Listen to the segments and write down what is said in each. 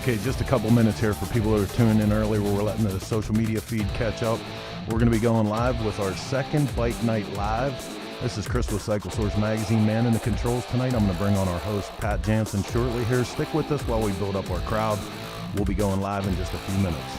Okay, just a couple minutes here for people who are tuning in early where we're letting the social media feed catch up. We're going to be going live with our second Bike Night Live. This is Chris with Cycle Source Magazine, man in the controls tonight. I'm going to bring on our host, Pat Jansen, shortly here. Stick with us while we build up our crowd. We'll be going live in just a few minutes.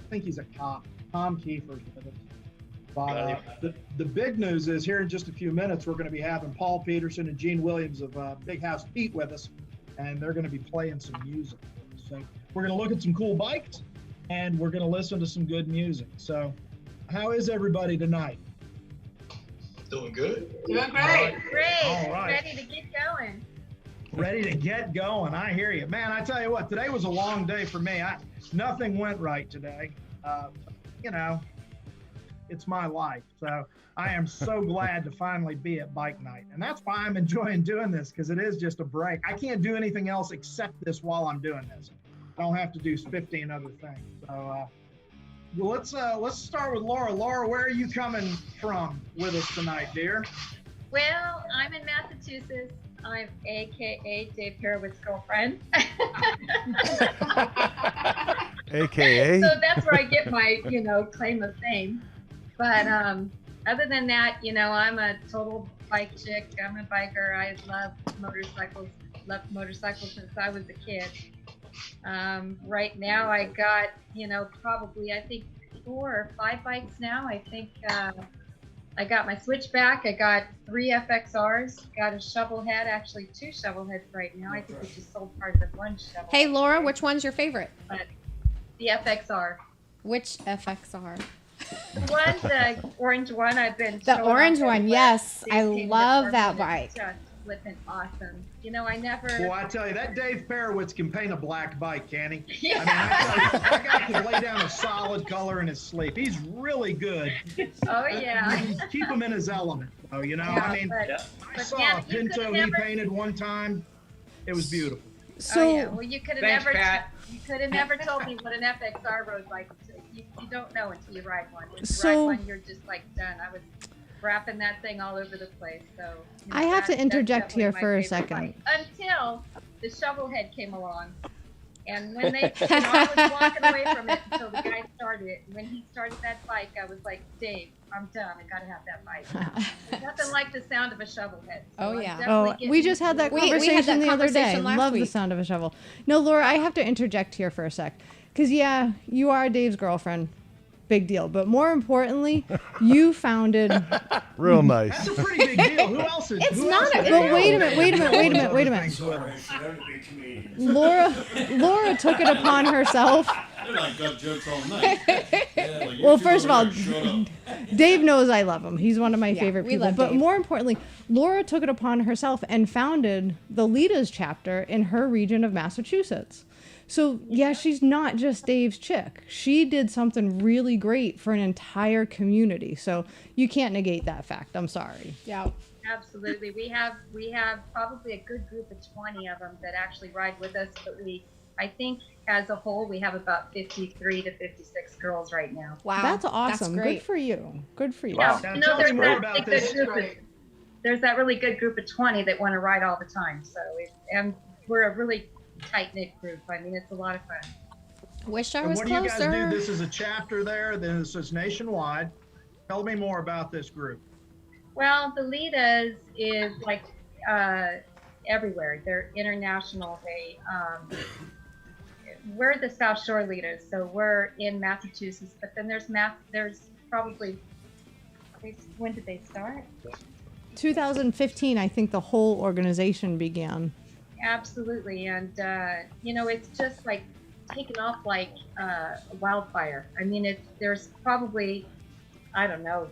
I think he's a cop. Tom Kiefer's with us. But the big news is here in just a few minutes, we're going to be having Paul Peterson and Gene Williams of Big House Pete with us, and they're going to be playing some music. So we're going to look at some cool bikes, and we're going to listen to some good music. So how is everybody tonight? Doing good. Doing great. Great. All right. Ready to get going. Ready to get going. I hear you. Man, I tell you what, today was a long day for me. Nothing went right today. You know, it's my life. So I am so glad to finally be at Bike Night. And that's why I'm enjoying doing this, because it is just a break. I can't do anything else except this while I'm doing this. I don't have to do 15 other things. So well, let's start with Laura. Laura, where are you coming from with us tonight, dear? Well, I'm in Massachusetts. I'm AKA Dave Horowitz's girlfriend. AKA? So that's where I get my, claim of fame. But other than that, I'm a total bike chick. I'm a biker. I love motorcycles. loved motorcycles since I was a kid. Right now I got, probably I think 4 or 5 bikes now. I think I got my switchback. I got 3 FXRs. Got a shovel head, actually 2 shovel heads right now. I think we just sold part of the one shovel. Hey, Laura, which one's your favorite? But the FXR. Which FXR? The one, the orange one I've been The showing orange off one, everywhere. yes. They I came to love the that park and bike. it's just flipping awesome. I never. Well, I tell you, that Dave Perowitz can paint a black bike, can he? Yeah. I mean, I tell you, that guy can lay down a solid color in his sleep. He's really good. Oh yeah. Keep him in his element, though, Yeah, I mean, but, I but saw man, a you could've Pinto he never- painted one time. It was beautiful. So, oh yeah. Well, you could have Thanks, never. Pat. You could have never told me what an FXR rode like. You don't know until you ride one. When you So- ride one, you're just like done. I was wrapping that thing all over the place. So I have to that's interject definitely here my for a favorite second. bike. Until the shovel head came along. And when I was walking away from it until the guy started it. And when he started that bike, I was like, Dave, I'm done. I gotta have that bike. There's nothing like the sound of a shovel head. So Oh, I'm yeah. definitely Oh, getting we just had that into it. conversation We had that the other day. conversation last Love the week. sound of a shovel. No, Laura, I have to interject here for a sec. Because, yeah, you are Dave's girlfriend. Big deal. But more importantly, you founded... Real nice. That's a pretty big deal. Who else is? It's who not else a- is- well, wait a minute. Laura took it upon herself. They're like gut jokes all night. Yeah, like you Well, two first of over all, there, shut up. Dave knows I love him. He's one of my Yeah, favorite we people. love But Dave. more importantly, Laura took it upon herself and founded the Litas chapter in her region of Massachusetts. So, yeah, she's not just Dave's chick. She did something really great for an entire community. So, you can't negate that fact. I'm sorry. Yeah. Absolutely. We have probably a good group of 20 of them that actually ride with us, but I think as a whole we have about 53 to 56 girls right now. Wow. That's awesome. That's great. Good for you. Good for you. Wow. Now, You tell me there's more that about really this. good group there's that really good group of 20 that want to ride all the time. So and we're a really tight knit group. I mean, it's a lot of fun. Wish I And was what do you closer. guys do? This is a chapter there. Then this is nationwide. Tell me more about this group. Well, the Litas is like everywhere. They're international. We're the South Shore Litas, so we're in Massachusetts. But then there's probably, when did they start? 2015, I think the whole organization began. Absolutely, and it's just like taken off like wildfire. I mean, there's probably, I don't know,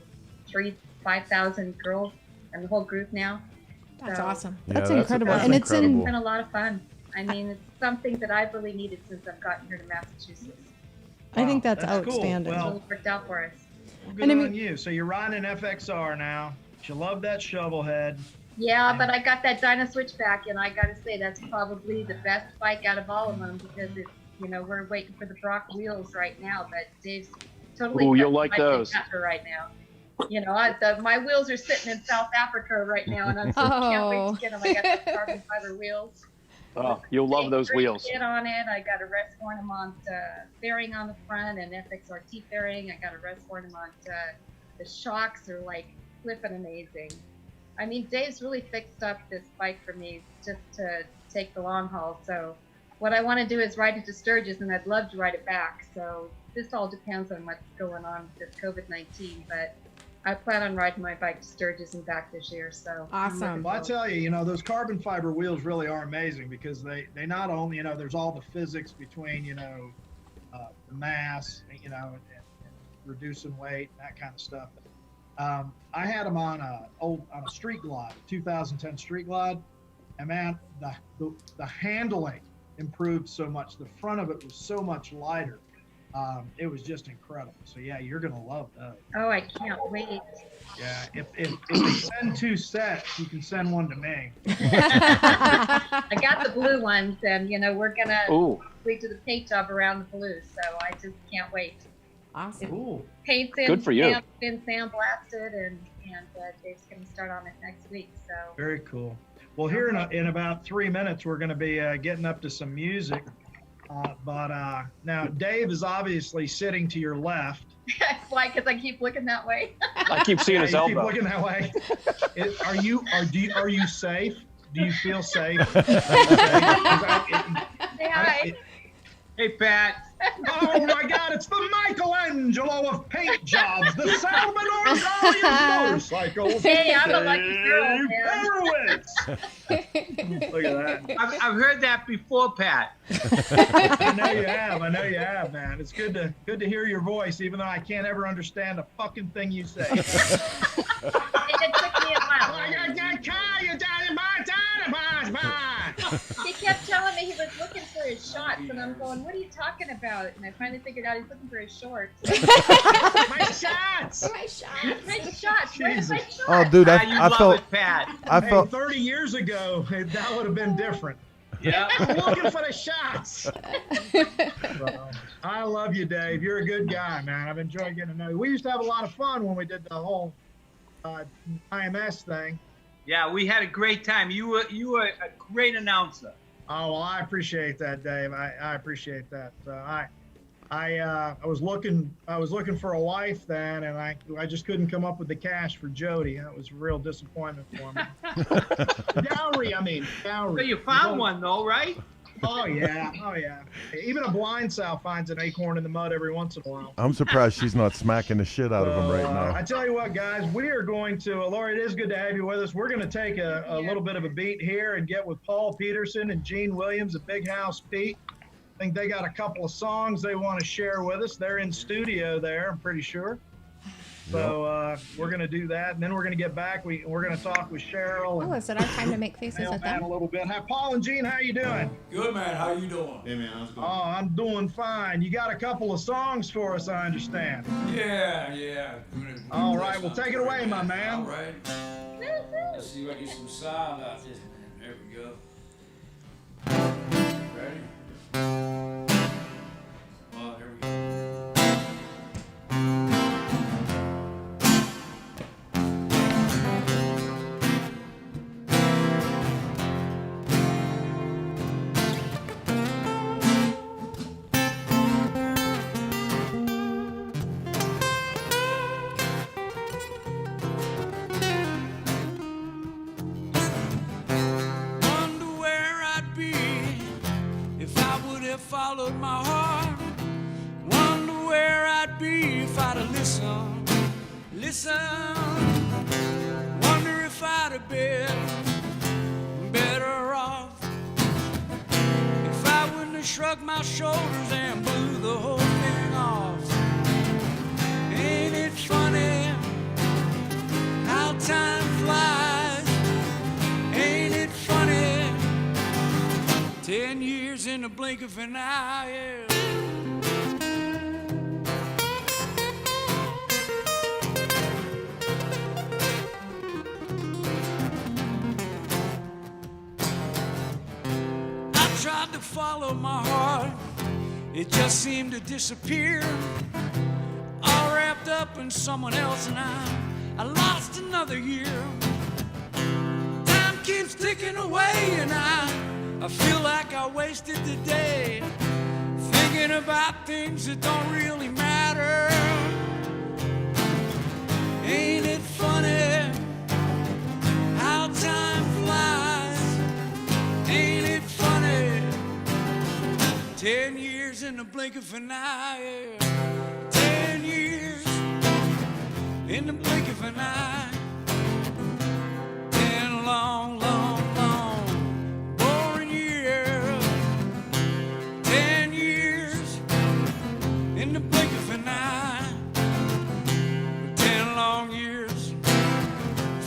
5,000 girls in the whole group now. That's So, awesome. That's incredible. And it's in- It's been a lot of fun. I mean, it's something that I've really needed since I've gotten here to Massachusetts. I think Wow, that's that's cool. outstanding. It's Well- really worked out for us. Well, good And I on mean- you. So you're riding an FXR now. You love that shovel head. Yeah, but I got that Dyna Switchback, and I got to say that's probably the best bike out of all of them because it's, we're waiting for the Brock wheels right now, but Dave's totally. Ooh, you'll got like the bike those. after right now. My wheels are sitting in South Africa right now, and I can't wait to get them. I got the carbon fiber wheels. Oh, you'll love those wheels. Kit on it. I got a rest ornament fairing on the front and FXRT fairing. I got a rest ornament. The shocks are like flipping amazing. I mean, Dave's really fixed up this bike for me just to take the long haul. So what I want to do is ride it to Sturgis, and I'd love to ride it back. So this all depends on what's going on with COVID-19, but I plan on riding my bike to Sturgis and back this year. So Awesome. Well, I tell you, those carbon fiber wheels really are amazing because they not only, there's all the physics between, the mass, and reducing weight, and that kind of stuff. I had them on a Street Glide, 2010 Street Glide, and man, the handling improved so much. The front of it was so much lighter. It was just incredible. So yeah, you're gonna love those. Oh, I can't wait. Yeah, if you send 2 sets, you can send one to me. I got the blue ones, and we're gonna Ooh, we do the paint job around the blue. So I just can't wait. Awesome. Ooh. Paint's in, Good for you. been sandblasted, and Dave's gonna start on it next week. So Very cool. Well, here in about 3 minutes, we're going to be getting up to some music. But now Dave is obviously sitting to your left. why? Because I keep looking that way. I keep seeing his you keep elbow. looking that way. Are you safe? Do you feel safe? Say hi. Hey, Pat. Oh my God, it's the Michelangelo of paint jobs, the Salvador Dali of motorcycles. Hey, I'm a lucky girl, Dave man. Horowitz. Look at that. I've heard that before, Pat. I know you have. I know you have, man. It's good to hear your voice, even though I can't ever understand a fucking thing you say. It took me a while. He kept telling me he was looking for his shots, and I'm going, what are you talking about? And I finally figured out he's looking for his shorts. My shots! My shot. My shots! Where's my shorts? Oh, dude, You I love felt, it, Pat. I Hey, felt, 30 years ago, that would have been different. Yeah. I'm looking for the shots. I love you, Dave. You're a good guy, man. I've enjoyed getting to know you. We used to have a lot of fun when we did the whole IMS thing. Yeah, we had a great time. You were a great announcer. Oh, well, I appreciate that, Dave. I appreciate that. I was looking for a wife then, and I just couldn't come up with the cash for Jody. That was a real disappointment for me. Dowry. So you found one, though, right? Oh yeah. Even a blind sow finds an acorn in the mud every once in a while. I'm surprised she's not smacking the shit out of him right I now. tell you what, guys, we are going to, Lori, it is good to have you with us. We're going to take a little bit of a beat here and get with Paul Peterson and Gene Williams at Big House Pete. I think they got a couple of songs they want to share with us. They're in studio there, I'm pretty sure. So we're going to do that, and then we're going to get back. We're going to talk with Cheryl. Oh, is it our time to make faces at Mailman them? a little bit. Hi, Paul and Gene, how you doing? Good, man. How you doing? Hey man, how's it going? Oh, I'm doing fine. You got a couple of songs for us, I understand. Yeah. All right, well, take it away, my man. All right. Let's see if I get some sound out this, man. There we go. Ready? Oh, here we go. Wonder where I'd be if I would have followed my heart. Wonder where I'd be if I'd have listened. Wonder if I'd have been better off if I wouldn't have shrugged my shoulders and blew the whole thing off. Ain't it funny how time flies? Ain't it funny? 10 years in the blink of an eye. Yeah. I tried to follow my heart, it just seemed to disappear. All wrapped up in someone else, and I lost another year. Time keeps ticking away, and I feel like I wasted the day thinking about things that don't really matter. Ain't it funny how time flies? Ain't it funny? 10 years in the blink of an eye. 10 years in the blink of an eye. 10 long, boring years. 10 years in the blink of an eye. 10 long years.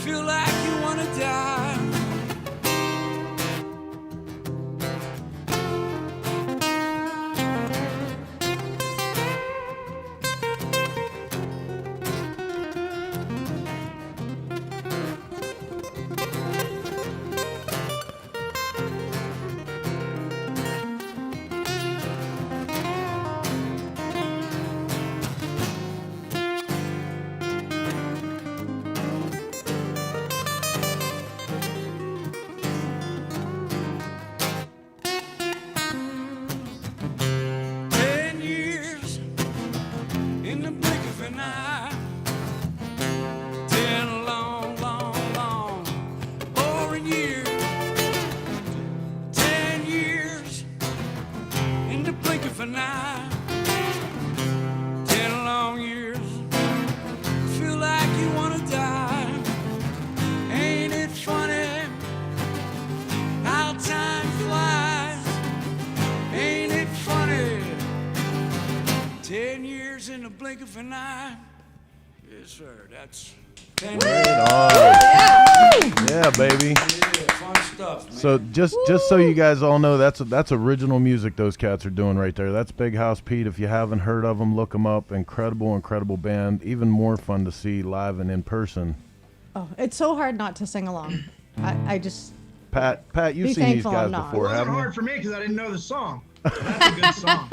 Feel like you wanna die. blink of an eye. Yes, sir. That's Yeah, baby. Yeah, fun stuff, man. So just so you guys all know, that's original music those cats are doing right there. That's Big House Pete. If you haven't heard of them, look them up. Incredible band. Even more fun to see live and in person. Oh, it's so hard not to sing along. I just Pat, you've Be seen these thankful guys I'm not. It before, wasn't haven't you? hard for me because I didn't know the song. That's a good song.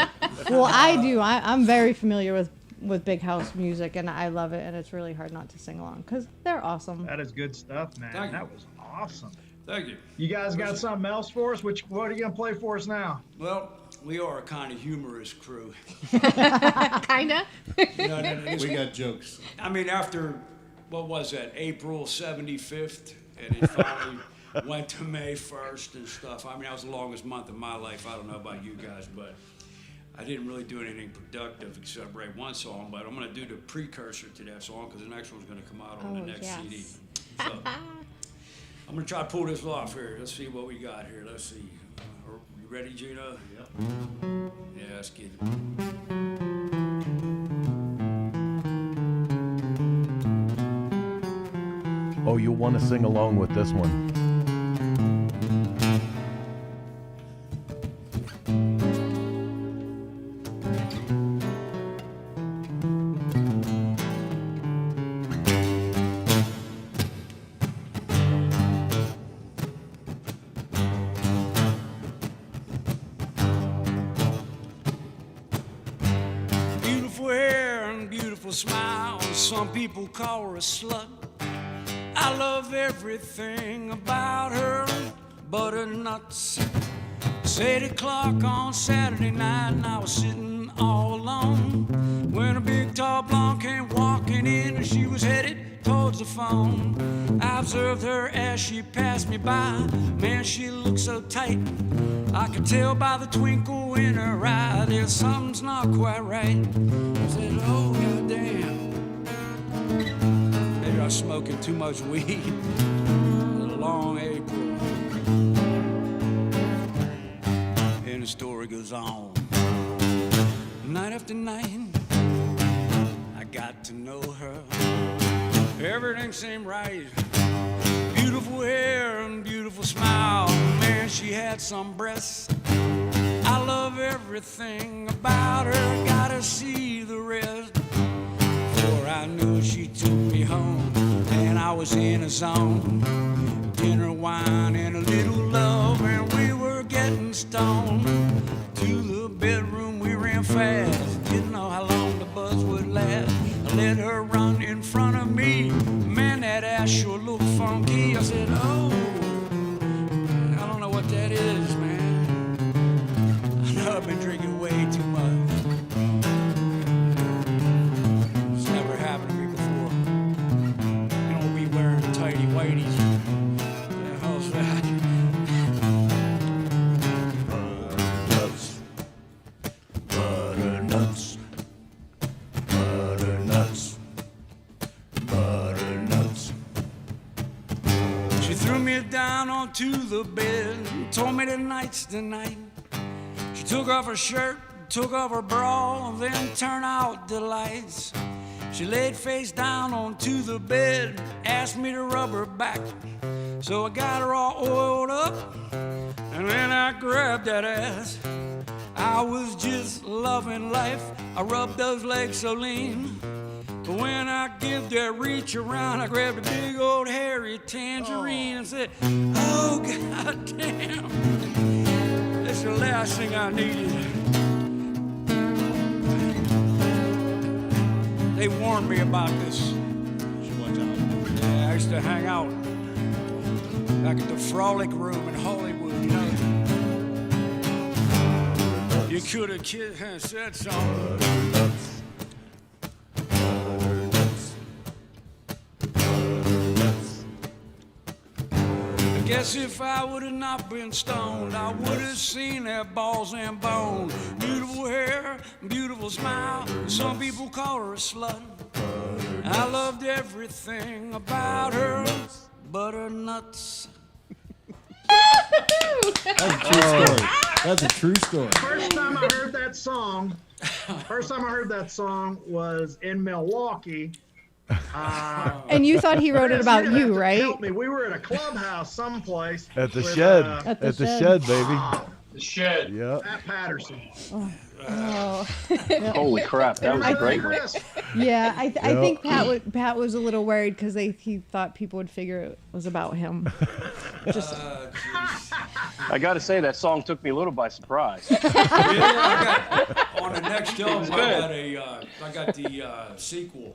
well, I do. I'm very familiar with Big House music, and I love it. And it's really hard not to sing along because they're awesome. That is good stuff, man. Thank you. That was awesome. Thank you. You guys got something else for us? What are you gonna play for us now? Well, we are a kind of humorous crew. Kinda. You know, We got jokes. I mean, after, what was that, April 75th, and it finally went to May 1st and stuff. I mean, that was the longest month of my life. I don't know about you guys, but I didn't really do anything productive except write one song, but I'm going to do the precursor to that song because the next one's going to come out on the next yes. CD. So, I'm going to try to pull this off here. Let's see what we got here. Let's see. Are you ready, Gina? Yep. Yeah, let's get it. Oh, you'll want to sing along with this one. Beautiful hair and beautiful smile. Some people call her a slut. I love everything about her, but her nuts. It's 8 o'clock on Saturday night, and I was sitting all alone when a big tall blonde came walking in, and she was headed towards the phone. I observed her as she passed me by. Man, she looked so tight. I could tell by the twinkle in her eye that something's not quite right. I said, oh, goddamn. Maybe I was smoking too much weed. A long April. And the story goes on. Night after night, I got to know her. Everything seemed right. Beautiful hair and beautiful smile. Man, she had some breasts. I love everything about her. Gotta see the rest. Before I knew it, she took me home, and I was in a zone. Dinner, wine, and a little love, and we were getting stoned. To the bedroom we ran fast. Didn't know how long the buzz would last. I let her run in front of me. Man, that ass sure looked funky. I said, oh, I don't know what that is, man. I know I've been drinking way too much. It's never happened to me before. You don't be wearing tighty whities. What the hell's that? Butternuts. Butternuts. Butternuts. She threw me down onto the bed and told me tonight's the night. She took off her shirt, took off her bra, and then turned out the lights. She laid face down onto the bed, asked me to rub her back. So I got her all oiled up, and then I grabbed that ass. I was just loving life. I rubbed those legs so lean. But when I give that reach around, I grabbed a big old hairy tangerine and said, oh, goddamn. That's the last thing I needed. They warned me about this. Yeah, I used to hang out back at the Frolic Room in Hollywood, you know. You could have said something. Butternuts. Butternuts. Butternuts. I guess if I would have not been stoned, I would have seen that balls and bone. Beautiful hair, beautiful smile. Some people call her a slut. I loved everything about her, but her nuts. That's a true story. That's a true story. First time I heard that song, First time I heard that song was in Milwaukee. And you thought he wrote it about You'd have you, to right? help me. We were at a clubhouse someplace. At the with, shed. At the At the shed. shed, baby. The shed. Yep. Pat Patterson. Oh. Holy crap, that was a great one. Chris? Yeah, I Yep. think Pat was a little worried because he thought people would figure it was about him. Just I got to say, that song took me a little by surprise. Yeah, I got, on the next album, good. I got the sequel.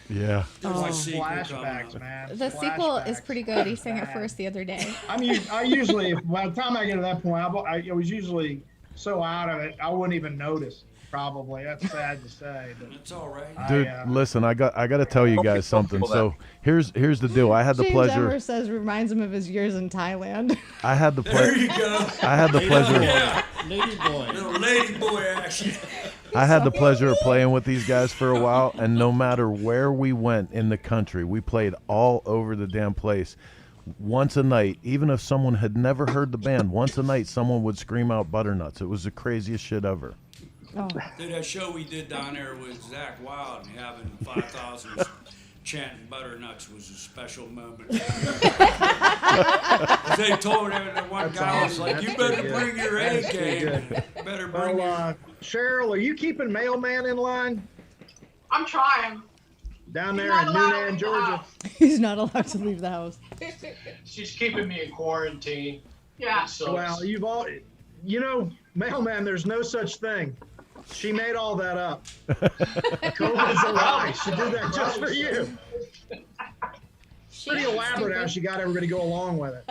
Yeah. There's a sequel coming Flashbacks, up. man. The sequel is Flashbacks. pretty good. He sang it Bad. first the other day. I usually, by the time I get to that point, I was usually so out of it, I wouldn't even notice. Probably, that's sad to say, but It's all right. Dude, listen, I got to tell you guys something. So here's the deal. I had the James pleasure. Emmer says reminds him of his years in Thailand. I had the There pleasure. you go. I had the pleasure. Yeah, Lady boy. little lady boy action. I had the pleasure of playing with these guys for a while, and no matter where we went in the country, we played all over the damn place. Once a night, even if someone had never heard the band, once a night someone would scream out Butternuts. It was the craziest shit ever. Oh. Dude, that show we did down there with Zach Wild and having 5,000 chanting Butternuts was a special moment. They told him, the one guy was like, "You better bring your A game. Better bring your." Cheryl, are you keeping Mailman in line I'm trying. down there You're in not allowed to Newnan, leave the Georgia? house. He's not allowed to leave the house. She's keeping me in quarantine. Yeah. It sucks. Well, Mailman, there's no such thing. She made all that up. COVID's a lie. She did that just for you. Pretty elaborate how she got everybody to go along with it.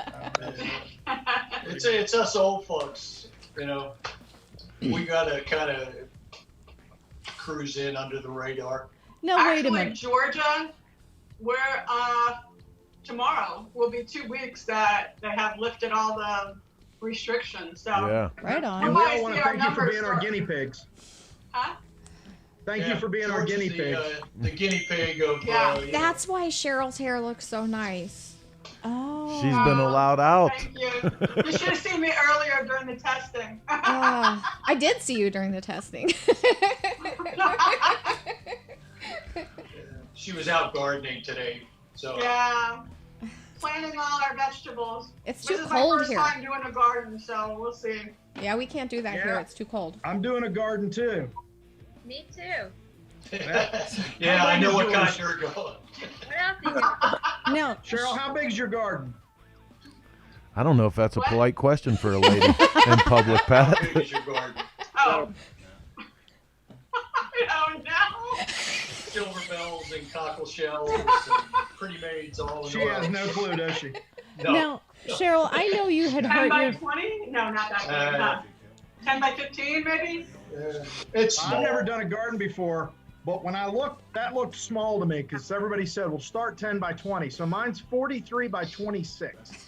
It's us old folks, We gotta kind of cruise in under the radar. No, wait a Actually, minute. Georgia, we're tomorrow will be 2 weeks that they have lifted all the restrictions. So Yeah. Right on. And we might all want see to our thank you for numbers being our start. guinea pigs. Huh? Thank you for being our George is guinea pig. the guinea pig of. Yeah. That's why Cheryl's hair looks so nice. Oh. She's been allowed out. Thank you. You should have seen me earlier during the testing. I did see you during the testing. She was out gardening today, so. Yeah. Planting all our vegetables. It's This too is cold my first here. time doing a garden, so we'll see. Yeah, we can't do that here. Yeah. It's too cold. I'm doing a garden too. Me too. Yeah, I know what kind yours? you're going. What else do you No. Cheryl, how big's your garden? I don't know if that's a What? polite question for a lady in public, How Pat. big is your garden? Oh. I don't know. Silver bells and cockle shells and pretty maids all in She a row. has no clue, does she? No. Now, Cheryl, I know you had 10 hurt by your. 20? No, not that big. Uh, 10 by 15, maybe? It's small. I've never done a garden before, but when I looked, that looked small to me because everybody said, well, start 10 by 20. So mine's 43 by 26.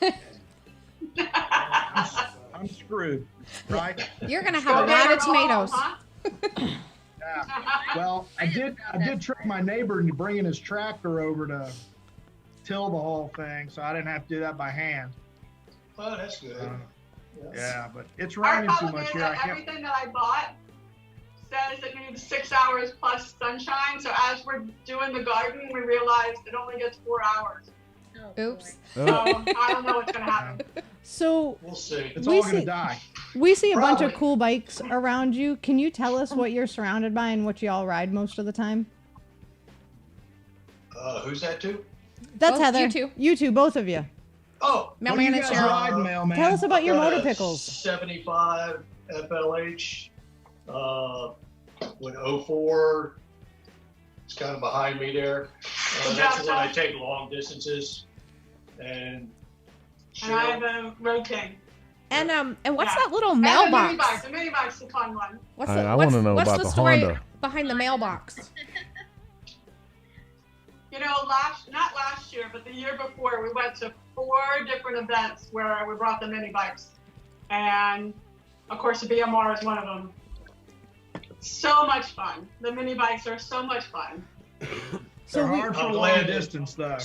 I'm screwed, right? You're gonna have a Go lot big of or go tomatoes. home, huh? Yeah. Well, I did trick my neighbor into bringing his tractor over to till the whole thing, so I didn't have to do that by hand. Oh, that's good. Yeah, but it's Our raining too problem much is here. I that can't. everything that I bought says it needs 6 hours plus sunshine. So as we're doing the garden, we realized it only gets 4 hours. Oh, Oops. So I don't know what's gonna happen. So We'll see. It's We all gonna see- die. we see a bunch of Probably. cool bikes around you. Can you tell us what you're surrounded by and what you all ride most of the time? Who's that to? That's Both Heather. you two. You two, both of you. Oh, What do you Mailman and guys Cheryl. ride, mailman? Tell us about your got motor a pickles. 75 FLH with 04. It's kind of behind me there. That's the one I take long distances. And And I have Cheryl, a road king. And what's Yeah. that little And a mini bike. mailbox? The mini bike's a fun one. What's I the, what's, wanna know what's about the the story Honda. behind the mailbox? You know, not last year, but the year before, we went to 4 different events where we brought the mini bikes. And of course, the BMR is one of them. So much fun. The mini bikes are so much fun. They're we- hard for I'm long glad that- distance, though.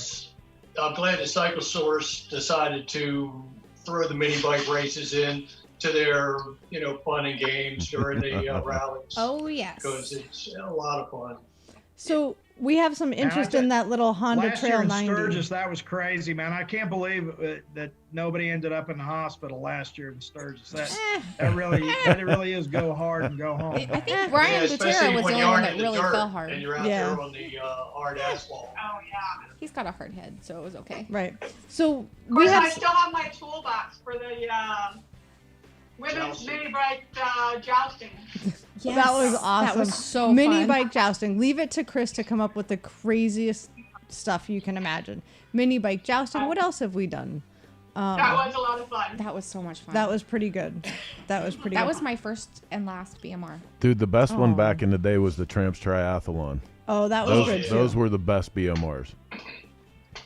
I'm glad the Cycle Source decided to throw the mini bike races in. to their, fun and games during the rallies. Oh, yes. Because it's a lot of fun. So we have some interest in that little Honda last Trail year in 90. Sturgis, that was crazy, man. I can't believe that nobody ended up in the hospital last year in Sturgis. That really is go hard and go home. I think Brian especially Butera was when the you only one aren't that in the really dirt fell hard. And you're out Yeah. there on the hard asphalt. Oh yeah. He's got a hard head, so it was okay. Right. So Of we course, I have. still have my toolbox for the women's Jousting. mini bike jousting. Yes. That was awesome. That was so Mini fun. bike jousting. Leave it to Chris to come up with the craziest stuff you can imagine. Mini bike jousting. What else have we done? That was a lot of fun. That was so much fun. That was pretty good. That was pretty. That good. was my first and last BMR. Dude, the best one Oh. back in the day was the Tramps Triathlon. Oh, that was good too. Those were the best BMRs.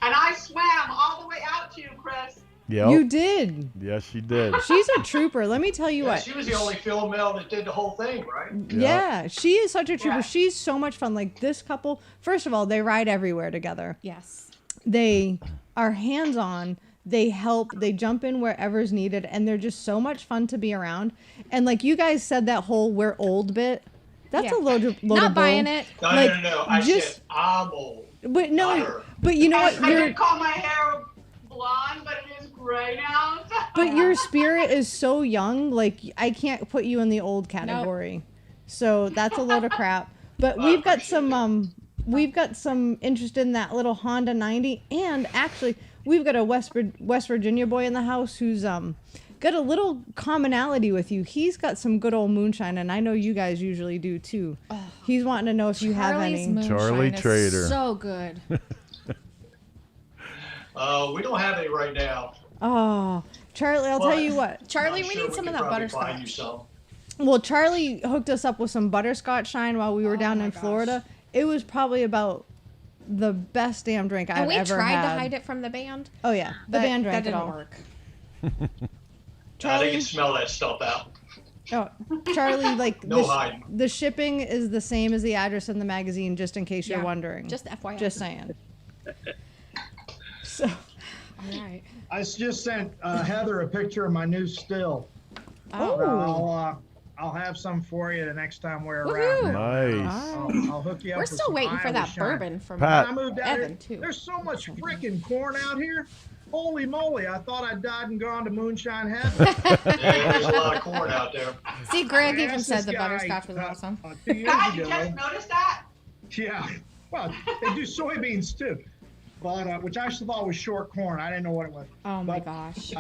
And I swam all the way out to you, Chris. Yep. You did. Yes, she did. She's a trooper. Let me tell you Yeah, what. she was the only female that did the whole thing, right? Yeah, she is such a trooper. Yeah. She's so much fun. Like this couple, first of all, they ride everywhere together. Yes. They are hands-on. They help. They jump in wherever's needed, and they're just so much fun to be around. And like you guys said, that whole "we're old" bit. That's Yeah. a load of Not buying bull. it. No, Like, no. I just- said I'm old. But Not no, her. but you know what? I You're, did call my hair blonde, but it is gray now. but your spirit is so young. Like I can't put you in the old category. So that's a load of crap. But we've got some we've got some interest in that little Honda 90, and actually we've got a West Virginia boy in the house who's got a little commonality with you. He's got some good old moonshine, and I know you guys usually do too. He's wanting to know if you have Charlie's any. moonshine Charlie is Trader. So good. We don't have any right now. Oh, Charlie, I'll tell you what. Charlie, I'm we sure need some of could that probably find you butterscotch. some. Well, Charlie hooked us up with some butterscotch shine while we were down my in gosh. Florida. It was probably about the best damn drink I've And we ever tried had. to hide it from the band. Oh yeah, the but band that drank it didn't all. work. They Charlie, can smell that stuff out. oh, Charlie, like No hiding. the shipping is the same as the address in the magazine, just in case you're Yeah, wondering. Just FYI. Just saying. So, All right. I just sent Heather a picture of my new still. oh, I'll have some for you the next time we're Woohoo. around. Nice. I'll hook you up. We're with still some waiting for Iowa that shine. bourbon from Pat. When I moved out Evan, here, too. there's so much freaking corn out here. Holy moly! I thought I died and gone to moonshine heaven. Yeah, there's a lot of corn out there. See, Greg I even asked said this the guy, butterscotch was awesome. 2 years God, you ago. just noticed that? Yeah. Well, they do soybeans too, but which I actually thought was short corn. I didn't know what it was. Oh my But, gosh.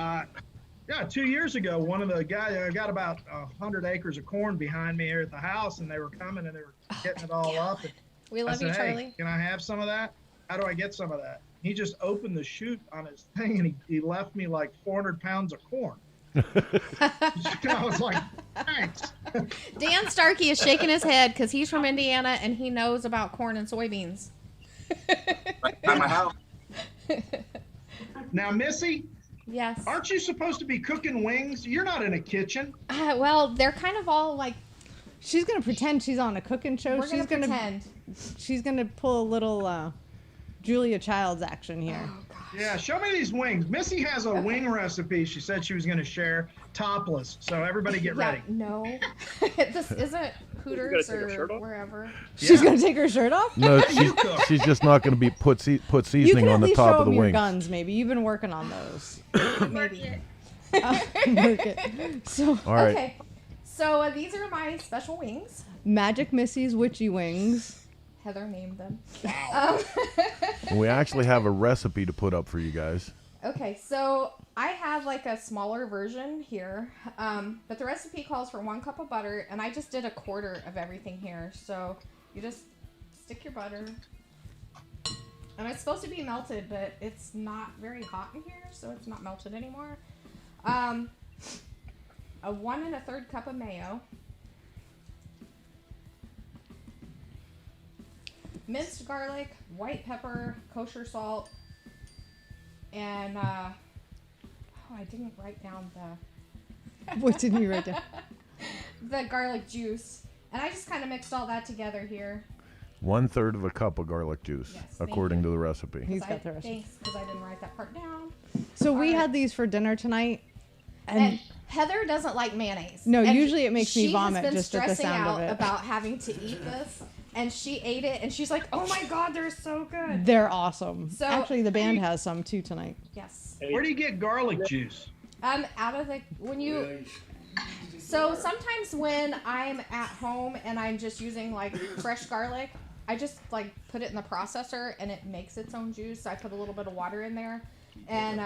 Yeah, 2 years ago, one of the guys, I got about 100 acres of corn behind me here at the house, and they were coming and they were getting it all up. And We I love said, you, hey, Charlie. can I have some of that? How do I get some of that? He just opened the chute on his thing, and he left me like 400 pounds of corn. I was like, thanks. Dan Starkey is shaking his head because he's from Indiana and he knows about corn and soybeans. By my house. Now, Missy, Yes. aren't you supposed to be cooking wings? You're not in a kitchen. Well, they're kind of all like. she's gonna pretend she's on a cooking show. We're She's gonna gonna pretend. she's gonna pull a little Julia Childs action here. Oh gosh. Yeah, show me these wings. Missy has a wing recipe she said she was going to share, topless. So everybody get ready. Yeah, no. This isn't Hooters take her shirt or off? wherever. She's gonna take her shirt off. No, she's just not going to be put You seasoning can at on the least top show of the them your wings. guns, maybe. You've been working on those. Maybe. Work it. So, All right. Okay. So these are my special wings. Magic Missy's witchy wings. Heather named them. We actually have a recipe to put up for you guys. Okay, so I have like a smaller version here, but the recipe calls for 1 cup of butter, and I just did 1/4 of everything here. So you just stick your butter, and it's supposed to be melted, but it's not very hot in here, so it's not melted anymore. A 1 1/3 cup of mayo, minced garlic, white pepper, kosher salt, and I didn't write down What didn't you write down? the garlic juice, and I just kind of mixed all that together here. 1/3 of a cup of garlic juice, Yes, thank according you. to the recipe. He's got the recipe. Thanks, because I didn't write that part down. So we Alright. had these for dinner tonight, and Heather doesn't like mayonnaise. No, And usually it makes me vomit She has been just at the stressing sound out of it. about having to eat this, and she ate it, and she's like, "Oh my God, they're so good." They're awesome. So- Actually, the band has some too tonight. Yes. Where do you get garlic juice? Out of the when you. So sometimes when I'm at home and I'm just using like fresh garlic, I just like put it in the processor and it makes its own juice. I put a little bit of water in there, and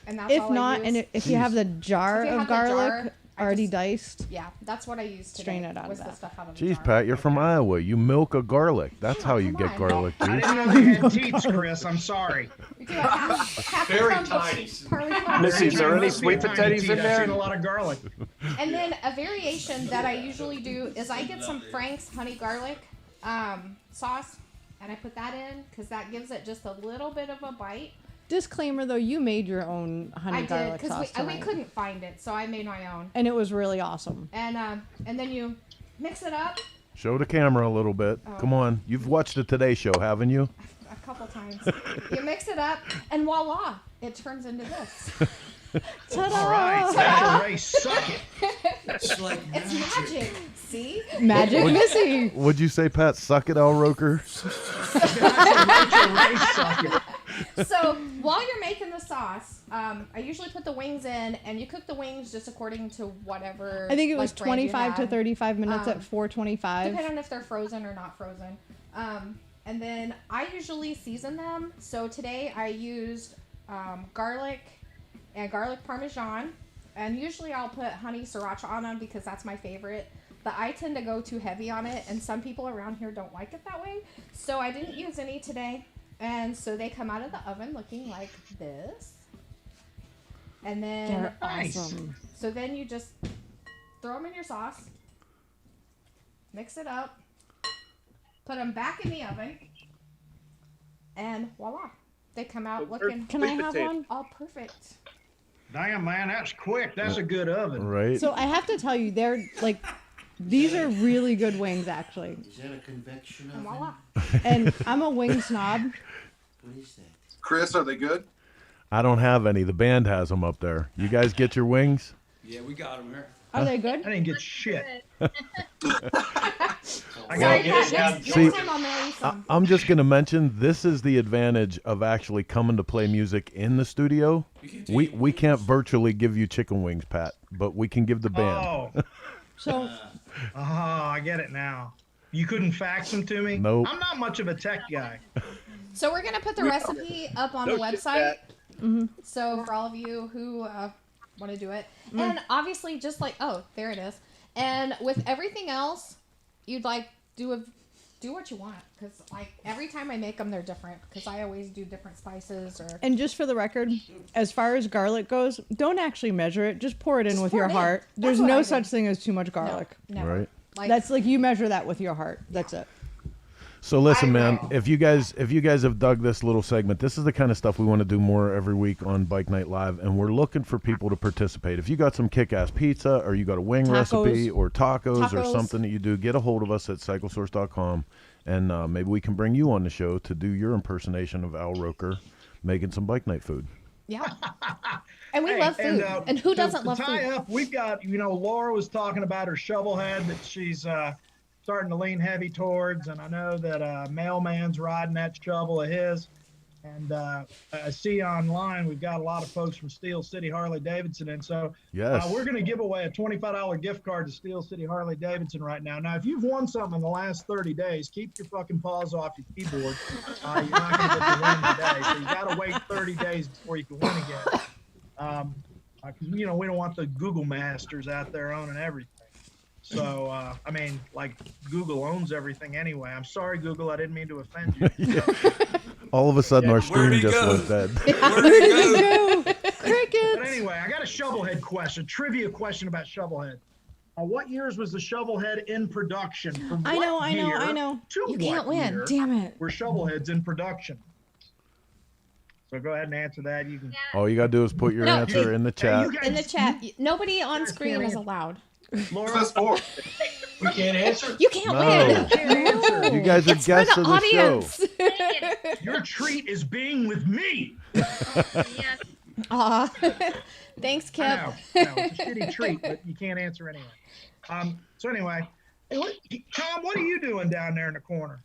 that's If all not, I use. and if you have the jar If you of have the jar, garlic I already just- diced, yeah, that's what I used today. Strain it out of was the that. stuff out of the Jeez, jar. Pat, you're from Iowa. You milk a garlic. That's how you come get on. garlic I juice. didn't know they had teats, Chris. I'm sorry. We do half Very from the tiny. Parley Farm. Missy, is there any Must be a sweet tiny potatoes teat. in I've there? seen a lot of garlic. And then a variation that I usually do is I get some Frank's honey garlic sauce, and I put that in because that gives it just a little bit of a bite. disclaimer though, you made your own honey I did garlic because sauce we tonight, couldn't find it, so I made my own. and it was really awesome. And then you mix it up Show the camera a little bit. Oh. Come on. You've watched the Today Show, haven't you? a couple times. You mix it up, and voila, it turns into this. Ta-da! All right, Natural Ray, suck it. It's like It's magic. See? Magic Missy. Would you say, Pat, suck it, Al Roker? Natural Ray, suck it. So while you're making the sauce, I usually put the wings in, and you cook the wings just according to whatever. I think it was like, brand you 25 to had. 35 minutes at 425. Depending on if they're frozen or not frozen. And then I usually season them. So today I used garlic and garlic parmesan. And usually I'll put honey sriracha on them because that's my favorite. But I tend to go too heavy on it, and some people around here don't like it that way. So I didn't use any today. And so they come out of the oven looking like this. And then, They're awesome. so then you just throw them in your sauce, mix it up, put them back in the oven, and voila. They come out looking Can I have one? all perfect. Damn, man, that's quick. That's a good oven. Right? So I have to tell you, they're like, these are really good wings actually. Is that a convection And oven? voila. And I'm a wing snob. What is that? Chris, are they good? I don't have any. The band has them up there. You guys get your wings? Yeah, we got them here. Are they good? I didn't get shit. I Well, gotta get Next, it down. See, time I'll mail you some. I'm just going to mention this is the advantage of actually coming to play music in the studio. We can't virtually give you chicken wings, Pat, but we can give the band. Oh, So I get it now. You couldn't fax them to me? Nope. I'm not much of a tech guy. So we're gonna put the recipe up on the website. So for all of you who want to do it, and obviously just like there it is. And with everything else, you'd like do what you want because like every time I make them, they're different because I always do different spices or. And just for the record, as far as garlic goes, don't actually measure it. Just pour it in Just with pour your it in. heart. That's There's what no I do. such thing as too much garlic. No, never. Right. Like, That's like you measure that with your heart. That's it. So listen, man, know. if you guys have dug this little segment, this is the kind of stuff we want to do more every week on Bike Night Live, and we're looking for people to participate. If you got some kick-ass pizza, or you got a wing Tacos. recipe, or tacos, or Tacos. something that you do, get a hold of us at cyclesource.com, and maybe we can bring you on the show to do your impersonation of Al Roker making some Bike Night food. Yeah. And we Hey, love food. And who doesn't to love tie food? up, we've got, Laura was talking about her shovel head that she's starting to lean heavy towards. And I know that Mailman's riding that shovel of his. And I see online we've got a lot of folks from Steel City Harley Davidson. And so Yes. we're going to give away a $25 gift card to Steel City Harley Davidson right now. Now, if you've won something in the last 30 days, keep your fucking paws off your keyboard. You're not going to get the win today. So you got to wait 30 days before you can win again. 'Cause, we don't want the Google masters out there owning everything. So, like Google owns everything anyway. I'm sorry, Google. I didn't mean to offend you. All of a sudden, our Where'd stream he just go? went dead. Where did it go? But Crickets. anyway, I got a shovelhead question, trivia question about shovelhead. What years was the shovelhead in production? From I what know. year To You what can't win. year Damn it. were shovelheads in production? So go ahead and answer that. You can. All you got to do is put your No. answer in the chat. you guys, In the chat, nobody on guys screen can't is answer. allowed. Laura, What's for? We can't answer? You can't No. win. You guys are It's for guests the of the show. audience. your treat is being with me. Yes. Aw. Thanks, Kip. I know, it's a shitty treat, but you can't answer anyway. So anyway, Tom, what are you doing down there in the corner?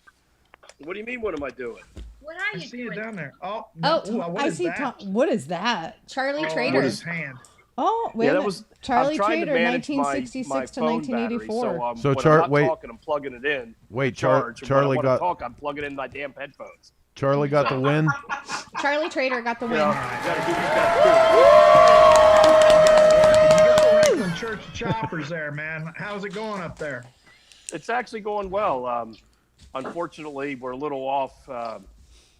What do you mean? What am I doing? What are I you see doing? you down there. Oh, no. Oh, What I is see that? Tom. What is that? Charlie Oh, Trader. his hand. Oh, wait Yeah, a that minute. was Charlie I'm trying Trader, to manage 1966 my to phone battery, 1984. so So when I'm not wait. talking, I'm plugging it in. Wait, Charge. And Charlie when I got want to talk, I'm plugging in my damn headphones. Charlie got the win. Charlie Trader got the win. You gotta do what you gotta do. You got Franklin Church of Choppers there, man. How's it going up there? It's actually going well. Unfortunately, we're a little off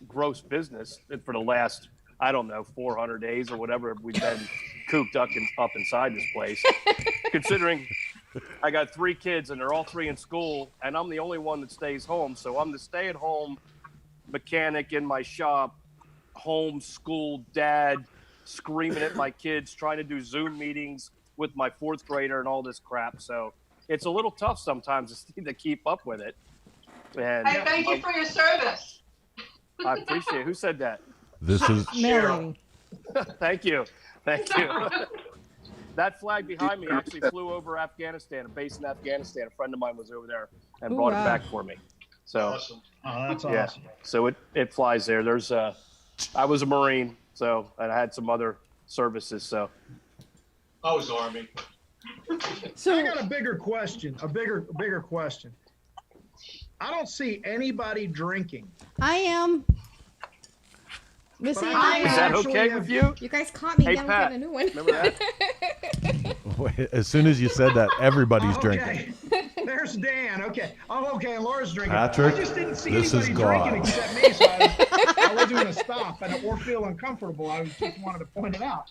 gross business for the last, I don't know, 400 days or whatever we've been cooped up inside this place. Considering I got 3 kids and they're all 3 in school, and I'm the only one that stays home. So I'm the stay-at-home mechanic in my shop, homeschool dad, screaming at my kids, trying to do Zoom meetings with my 4th grader and all this crap. So it's a little tough sometimes to keep up with it. And Hey, thank you for your service. I appreciate it. Who said that? This is Melanie. Thank you. Thank you. That flag behind me actually flew over Afghanistan, a base in Afghanistan. A friend of mine was over there and brought it back for me. So, Awesome. Oh, that's yeah. awesome. So it flies there. There's I was a Marine, so and I had some other services. So I was Army. So I got a bigger question. A bigger question. I don't see anybody drinking. I am. Missy, But I is that actually okay have- with you? You guys caught me. Hey, Now I'm Pat, getting a new one. remember that? Wait, as soon as you said that, everybody's drinking. Okay. There's Dan. Okay. Oh, okay. And Laura's drinking. Patrick, I just didn't see this is anybody drinking God. except me, so I wasn't going to stop. And or feel uncomfortable. I just wanted to point it out.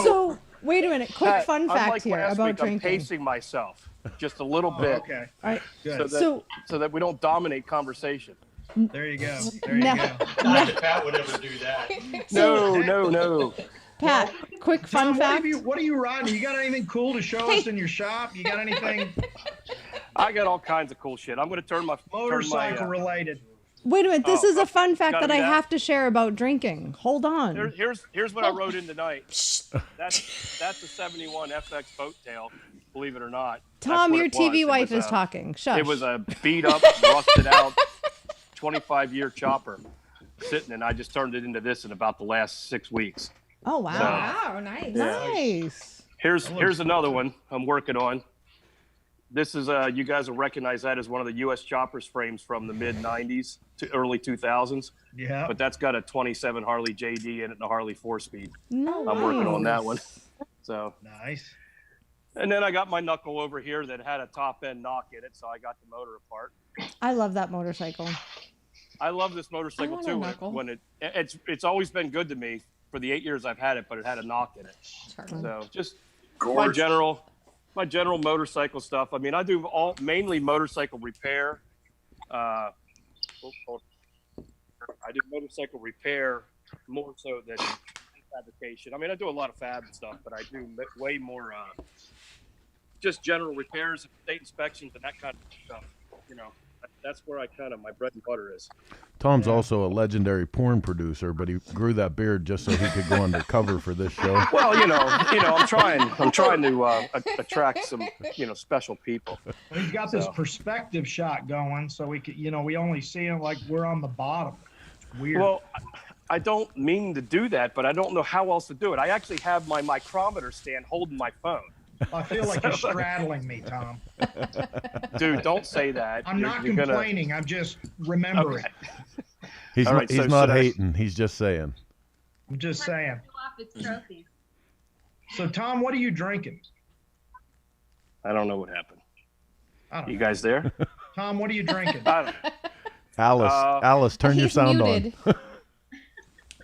So, wait a minute. Quick Pat, fun fact unlike here last about week, I'm drinking. pacing myself just a little Oh, bit, okay. All right. Good. so that we don't dominate conversation. There you go. There you No. go. Not that Pat would ever do that. No. Pat, quick fun Tom, fact. what are you riding? You got anything cool to show us in your shop? You got anything I got all kinds of cool shit. I'm going to turn my motorcycle related? Wait a minute. This is a fun fact gotta that I do that? have to share about drinking. Hold on. Here's what I wrote in tonight. That's a 71 FX boat tail, believe it or not. That's Tom, what your it was. TV It wife was is talking. Shush. It was a beat up, rusted out, 25-year chopper sitting, and I just turned it into this in about the last 6 weeks. Oh, wow. Wow, nice. Nice. Here's another one I'm working on. This is you guys will recognize that as one of the U.S. choppers frames from the mid '90s to early 2000s. Yeah. But that's got a 27 Harley JD in it and a Harley 4-speed. No. I'm working on that one. So Nice. and then I got my knuckle over here that had a top end knock in it, so I got the motor apart. I love that motorcycle. I love this motorcycle want a too. knuckle. When it's always been good to me for the 8 years I've had it, but it had a knock in it. Charlie. So just my general motorcycle stuff. I mean, I do mainly motorcycle repair. I do motorcycle repair more so than fabrication. I mean, I do a lot of fab and stuff, but I do way more just general repairs, state inspections, and that kind of stuff. You know, that's where my bread and butter is. Tom's also a legendary porn producer, but he grew that beard just so he could go undercover for this show. Well, you know, I'm trying to attract some, special people. Well, he's got this perspective shot going, so we could, we only see him like we're on the bottom. It's weird. Well, I don't mean to do that, but I don't know how else to do it. I actually have my micrometer stand holding my phone. I feel like you're straddling me, Tom. Dude, don't say that. I'm not complaining. I'm just remembering. Okay. He's not hating. He's just saying. I'm just saying. Off its trophies. So, Tom, what are you drinking? I don't know what happened. I don't You know. guys there? Tom, what are you drinking? I don't, Alice, turn your He's sound muted. on.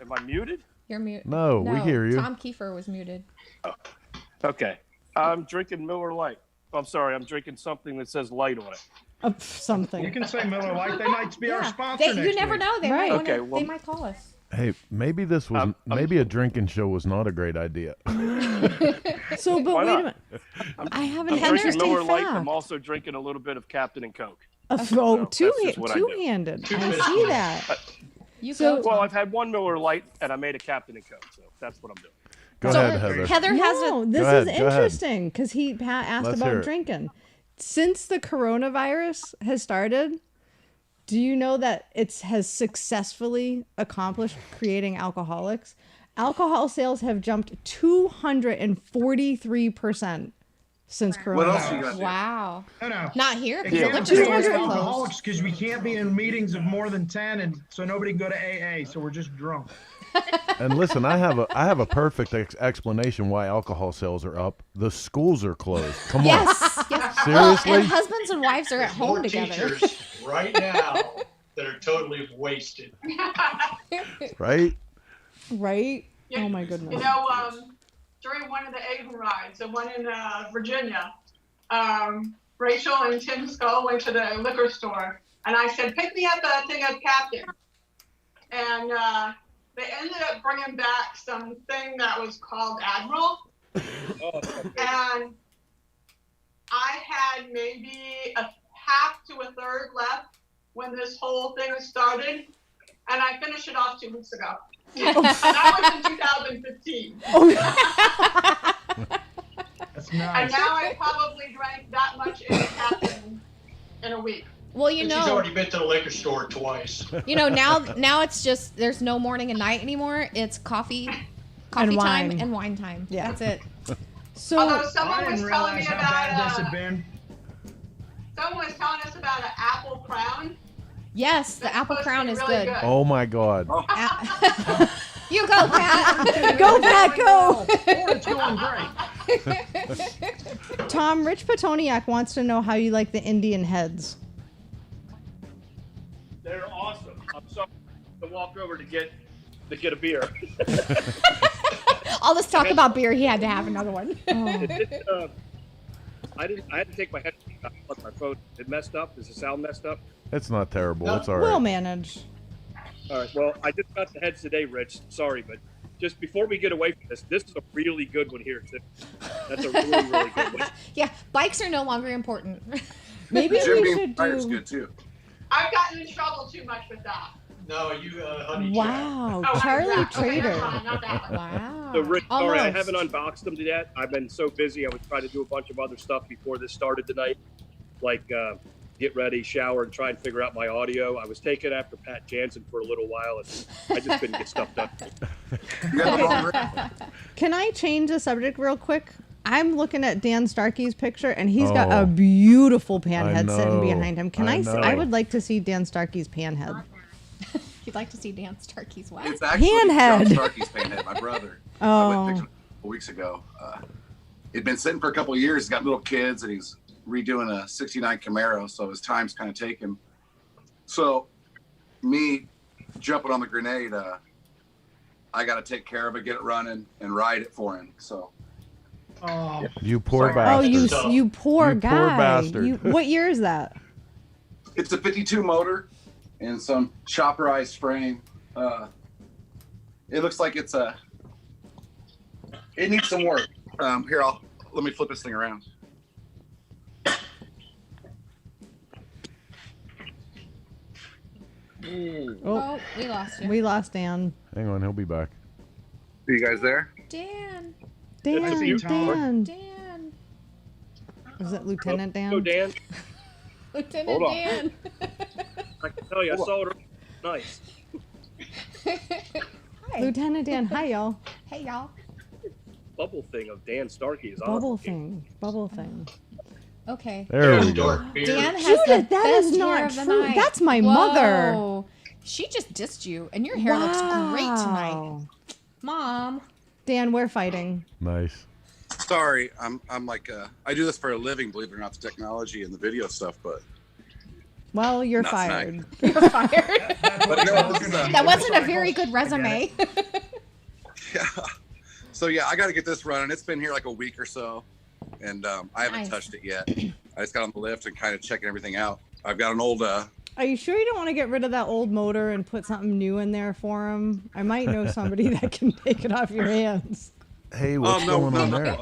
am I muted? You're muted. No, we hear you. Tom Kiefer was muted. Okay. I'm drinking Miller Lite. I'm sorry. I'm drinking something that says light on it. You Something. can say Miller Lite. They might be our Yeah. sponsor next You never week. know. They Right. might Okay, they might call us. Hey, maybe this was maybe a drinking show was not a great idea. So, but Why wait a not? minute. I have an I'm drinking interesting Miller Lite. fact. I'm also drinking a little bit of Captain and Coke. Oh, that's just what I do. two-handed. I Two-fisted. see that. Well, I've had one Miller Lite, and I made a Captain and Coke, so that's what I'm doing. Go ahead, Heather. Heather has No, this is interesting because he asked Let's hear about it. drinking. Since the coronavirus has started, do you know that it has successfully accomplished creating alcoholics? Alcohol sales have jumped 243% since coronavirus. What else you got there? Wow. No. Not here. It Because can't liquor be stores are alcoholics closed. because we can't be in meetings of more than 10, and so nobody can go to AA. So we're just drunk. And listen, I have a perfect explanation why alcohol sales are up. The schools are closed. Come on. Yes. Seriously? Well, and husbands and wives are at home More together. teachers right now that are totally wasted. Right? Right? Yeah, Oh my goodness. You know, during one of the Asian rides, the one in Virginia, Rachel and Tim Skull went to the liquor store, and I said, "Pick me up a thing of Captain," and they ended up bringing back something that was called Admiral, and I had maybe a half to a third left when this whole thing started, and I finished it off 2 weeks ago. And that was in 2015. That's And nice. now I probably drank that much in a Captain in a week. Well, you And know. she's already been to the liquor store twice. You know, now it's just there's no morning and night anymore. It's coffee And time wine. and wine time. Yeah. That's it. So Although I someone was didn't telling me realize how bad this about had been. someone was telling us about an apple crown. Yes, the That's apple supposed to crown be is really good. Oh my God. You go, Pat. go, Pat, go. Oh, it's going great. Tom, Rich Petoniak wants to know how you like the Indian heads. They're awesome. I'm sorry to walk over to get a beer. All this talk about beer, he had to have another one. I had to take my headphones out on my phone. It messed up. Is the sound messed up? It's not terrible. It's all We'll right. manage. All right. Well, I just got the heads today, Rich. Sorry, but just before we get away from this is a really good one here too. That's a really, really good one. Yeah, bikes are no longer important. Maybe Jim we being should fired's do. good too. I've gotten in trouble too much with that. No, you honey jack. Wow, Oh, Charlie okay, never Trader. mind, not that one. Wow. So, Rich, sorry, I Almost. haven't unboxed them yet. I've been so busy. I was trying to do a bunch of other stuff before this started tonight, like get ready, shower, and try and figure out my audio. I was taken after Pat Jansen for a little while, and I just couldn't get stuff done. You got the wrong ring. Can I change the subject real quick? I'm looking at Dan Starkey's picture, and he's got Oh. a beautiful pan I head sitting know. behind him. Can I I? I know. would like to see Dan Starkey's pan head. You'd like to see Dan Starkey's what? It's actually Handhead. John Starkey's painted, my brother. I Oh, went and picked him up a couple weeks ago. He'd been sitting for a couple of years. He's got little kids, and he's redoing a '69 Camaro, so his time's kind of taken. So, me jumping on the grenade, I got to take care of it, get it running, and ride it for him. So, Oh, You poor Sorry. oh, bastard. you poor You poor guy. bastard. What year is that? it's a 52 motor and some chopperized frame. It looks like it needs some work. Here, let me flip this thing around. Oh, Oh, we lost you. we lost Dan. Hang on, he'll be back. Are you guys there? Dan. That's you, Dan. Tom. Dan. Was it Lieutenant So, Dan? Dan, Lieutenant Hold on. Dan. I can tell you, I saw it. Nice. Hi. Lieutenant Dan. Hi, y'all. Hey, y'all. Bubble thing of Dan Starkey is awesome. Bubble thing. Bubble thing. Okay. There we go. Dark beard. Dan has Judith, the that best is not hair of the true. night. That's my mother. Whoa. She just dissed you, and your hair looks great tonight. Wow. Mom. Dan, we're fighting. Nice. Sorry, I'm like I do this for a living, believe it or not, the technology and the video stuff, but Well, you're Not fired. You're fired. but no, this is, That wasn't a very good resume. yeah. So yeah, I got to get this running. It's been here like a week or so, and I haven't Nice. touched it yet. I just got on the lift and kind of checking everything out. I've got an old Are you sure you don't want to get rid of that old motor and put something new in there for him? I might know somebody that can take it off your hands. Hey, what's going on there?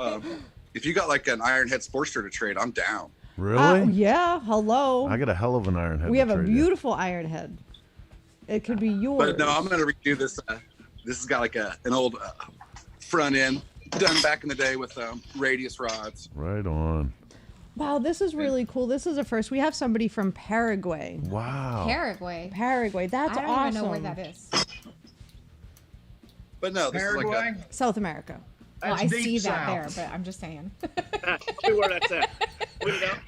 If you got like an Ironhead Sportster to trade, I'm down. Really? Yeah, hello. I got a hell of an iron head. We to have a trade in. beautiful iron head. It could be yours. But no, I'm gonna redo this. This has got like an old front end done back in the day with radius rods. Right on. Wow, this is really cool. This is a first. We have somebody from Paraguay. Wow. Paraguay. That's I don't awesome. even know where that is. But no, this Paraguay? is like South America. Well, That's I see deep that south. there, but I'm just saying. Tell me where that's at. Put it out.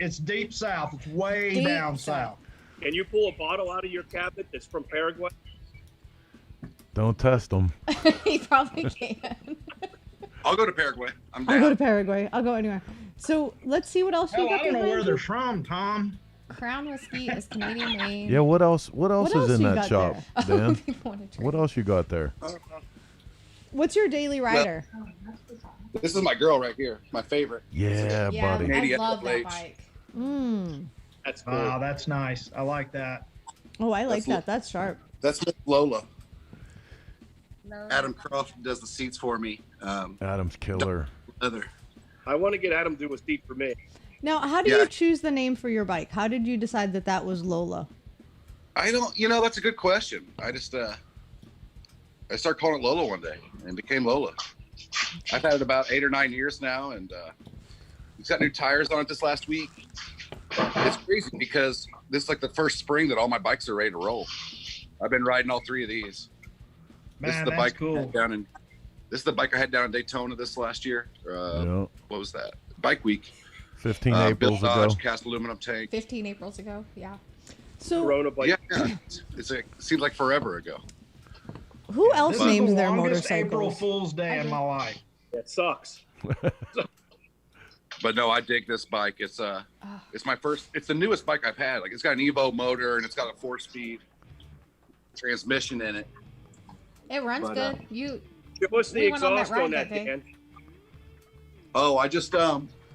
It's deep south. It's way Deep down south. south. Can you pull a bottle out of your cabinet that's from Paraguay? Don't test them. He probably can. I'll go to Paraguay. I'm down. I'll go to Paraguay. I'll go anywhere. So let's see what else you Hell, got I don't know behind where you. they're from, Tom. Crown Whiskey is Canadian made. Yeah, what else? What else What is else in you that got shop, there? Dan? People wanna try. What else you got there? What's your daily rider? This is my girl right here, my favorite. Yeah, Yeah, buddy. I Canadian love that FLH. bike. That's cool. Wow, that's nice. I like that. Oh, I like That's that. That's sharp. That's Miss Lola. No. Adam Croft does the seats for me. Adam's killer. Leather. I want to get Adam to do a seat for me. Now, how do Yeah. you choose the name for your bike? How did you decide that that was Lola? I don't. That's a good question. I just I started calling it Lola one day and it became Lola. I've had it about 8 or 9 years now, and it's got new tires on it this last week. It's crazy because this is like the first spring that all my bikes are ready to roll. I've been riding all 3 of these. This is Man, the that's bike I cool. had down in. This is the bike I had down in Daytona this last year. Yeah. What was that? Bike Week. 15 Bill Aprils ago. Dodge cast aluminum tank. 15 Aprils ago. Yeah. So, Corona bike. Yeah, it's like it seems like forever ago. who else This is names the their longest April motorcycles? Fool's Day I in do. my life. It sucks. But no, I dig this bike. It's my first. It's the newest bike I've had. Like it's got an Evo motor and it's got a 4-speed transmission in it. It runs But, good. You What's the We went on that exhaust ride on that, that day. Dan? Oh, I just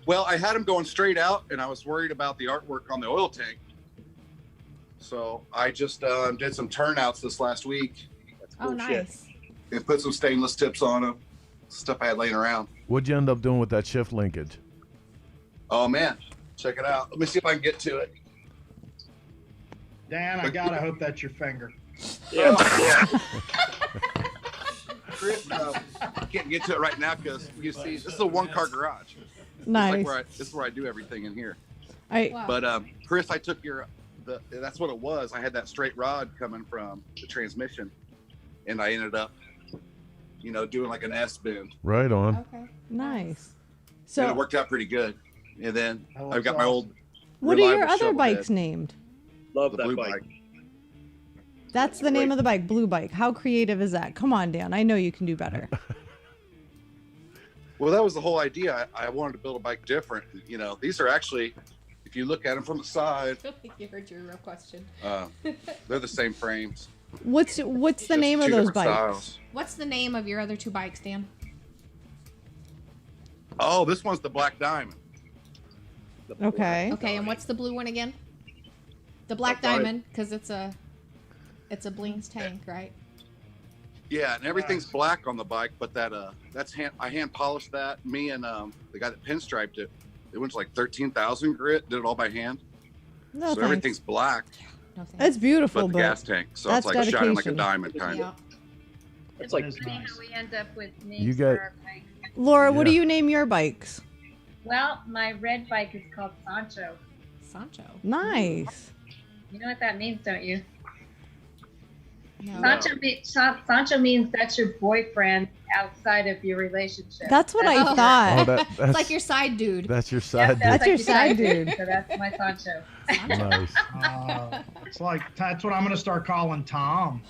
well, I had them going straight out, and I was worried about the artwork on the oil tank. So I just did some turnouts this last week That's Oh, cool shit. nice. and put some stainless tips on them. Stuff I had laying around. What'd you end up doing with that shift linkage? Oh man, check it out. Let me see if I can get to it. Dan, I gotta hope that's your finger. Yeah. Chris, I can't get to it right now because you see, this is a 1-car garage. Nice. This is where I do everything in here. Wow. But Chris, I took that's what it was. I had that straight rod coming from the transmission, and I ended up, doing like an S bend, Right on. Okay. Nice. and it So, worked out pretty good. And then That I've looks got my old what are your reliable other shovel bikes head, named? Love the that blue bike. bike. That's the name of the bike, Blue Bike. How creative is that? Come on, Dan. I know you can do better. Well, that was the whole idea. I wanted to build a bike different. These are actually, if you look at them from the side, I think you heard your real question. they're the same frames. What's the Just name of two those different bikes? styles. What's the name of your other 2 bikes, Dan? Oh, this one's the Black Diamond. Okay. Okay, and what's the blue one again? The Black Black Diamond, because it's a Blings tank, right? Yeah, and everything's black on the bike, but that's I hand polished that. Me and the guy that pinstriped it, it went to like 13,000 grit. Did it all by hand. No, So thanks. everything's black, No thanks. It's beautiful, but the but gas tank. So that's it's like shining like a dedication. diamond kind Yeah. of. It's like That is Funny nice. how we end up with names You for got- our bikes. Laura, what do Yeah. you name your bikes? Well, my red bike is called Sancho. Sancho. Nice. You know what that means, don't you? No. Sancho means that's your boyfriend outside of your relationship. That's what I Oh. Oh, thought. that's It's like your side dude. that's your Yep, side. That's like your side dude. So that's my Sancho. Nice. It's like that's what I'm gonna start calling Tom.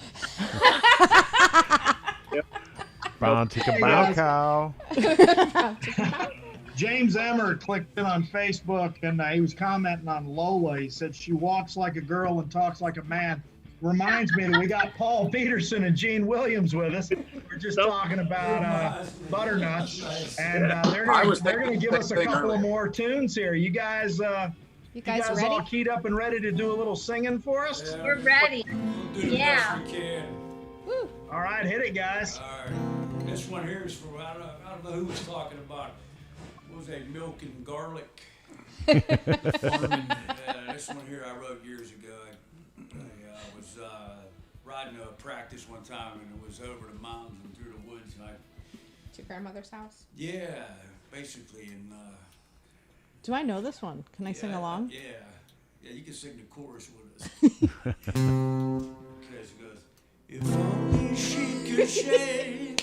Bow chicka Hey, bow guys. cow. James Emmer clicked in on Facebook and he was commenting on Lola. He said she walks like a girl and talks like a man. Reminds me that we got Paul Peterson and Gene Williams with us. We're just talking about butternuts, and they're gonna give us a couple of more tunes here. You guys You guys all ready? keyed up and ready to do a little singing for us? We're ready. We'll do the Yeah. best we can. Woo. All right, hit it, guys. All right. This one here is for, I don't know who was talking about it. What was that, milk and garlic? Farming. This one here I wrote years ago. I was riding a practice one time, and it was over the mountains and through the woods, and To your grandmother's house? yeah, basically, and Do I know this one? Can I sing along? Yeah, you can sing the chorus with us. Okay, she goes, if only she could shave,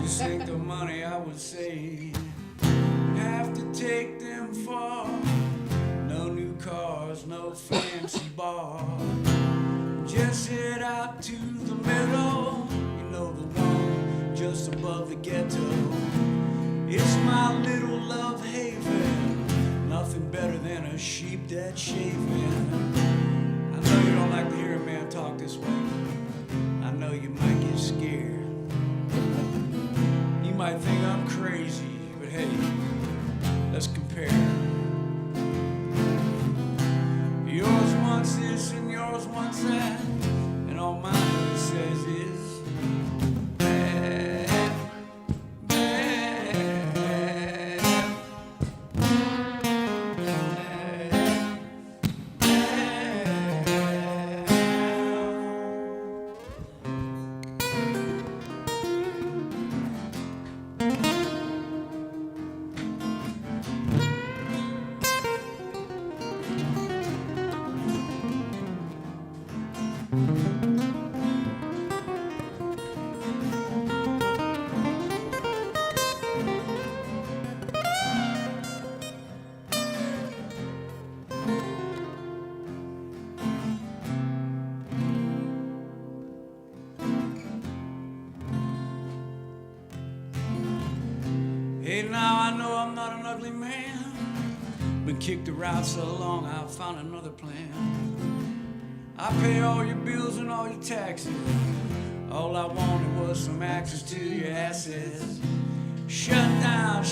you sink the money I would save. Have to take them far. No new cars, no fancy bar. Just head out to the middle, you know, the one just above the ghetto. It's my little love haven, nothing better than a sheep that's shaven. I know you don't like to hear a man talk this way. I know you might get scared. You might think I'm crazy, but hey, let's compare. Yours wants this and yours wants that, and all mine really says is bad, bad, Hey, now I know I'm not an ugly man. Been kicked around so long, I found another plan. I pay all your bills and all your taxes. All I wanted was some access to your assets. Shut down,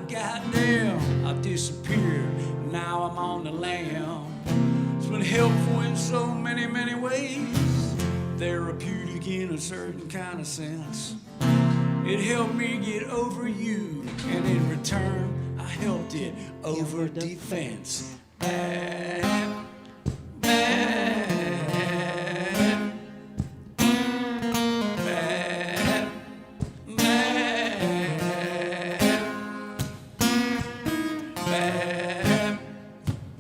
goddamn. I disappeared, now I'm on the lam. It's been helpful in so many, many ways. Therapeutic in a certain kind of sense. It helped me get over you, and in return, I helped it over defense. Bad, bad, bad, bad, bad,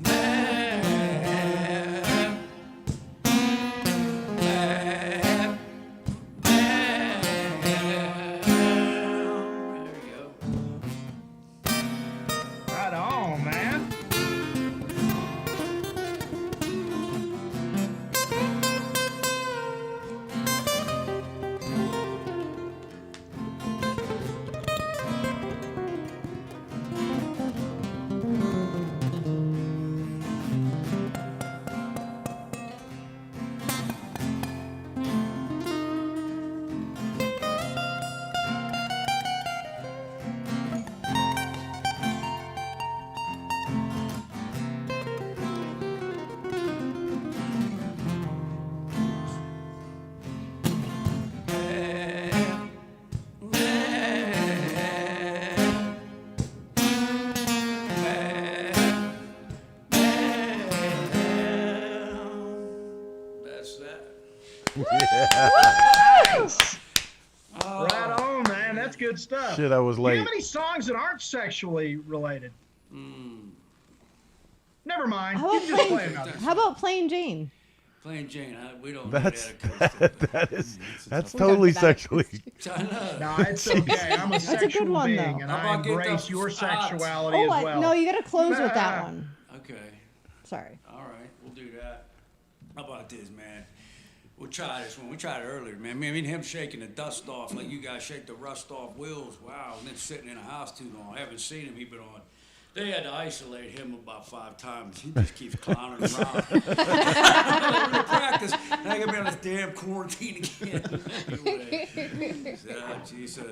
bad, Right on, man. That's that. Nice. Right on, man. That's good stuff. Shit, I was Do you late. have any songs that aren't sexually related? Never mind. How You about can just play plain, another. how about Plain Jane? Plain Jane, we don't That's do that. that's We're totally done with that. sexually. No, it's okay. I'm a That's a good sexual one, being, though. and How I about get embrace the your odds? sexuality Oh, as well. no, you got to close with that Nah. one. Okay, Sorry. all right, we'll do that. How about this, man? We'll try this one. We tried it earlier, man. Me and him shaking the dust off like you guys shake the rust off wheels. Wow, and then sitting in a house too long. I haven't seen him. He's been on. They had to isolate him about 5 times. He just keeps clowning around. We're gonna practice. And I gotta be on this damn quarantine again. Anyway, Jesus.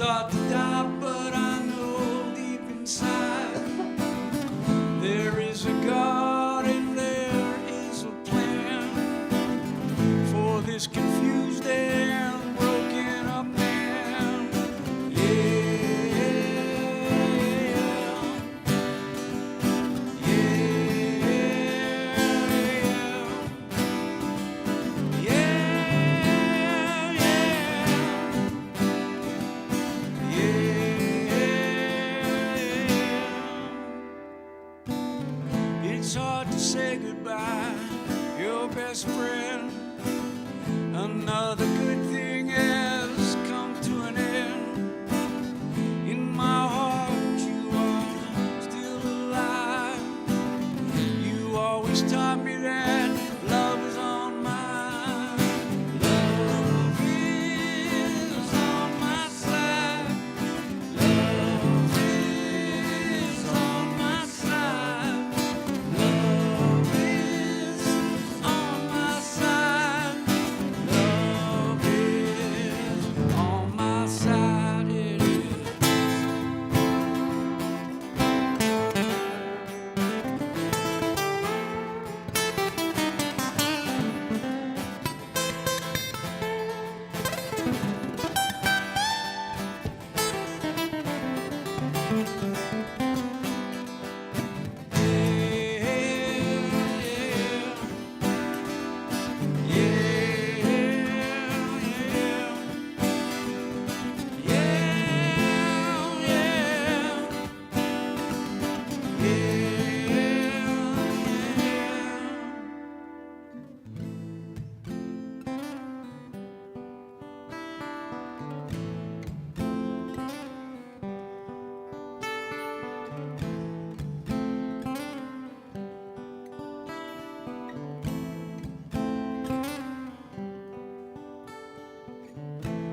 start to doubt, but I know deep inside there is a God and there is a plan for this confused and broken up man. It's hard to say goodbye, your best friend. Another good thing has come to an end. In my heart, you are still alive. You always taught me that love is on my love is on my side. Love is on my side. Love is on my side. Love is on my side. It is.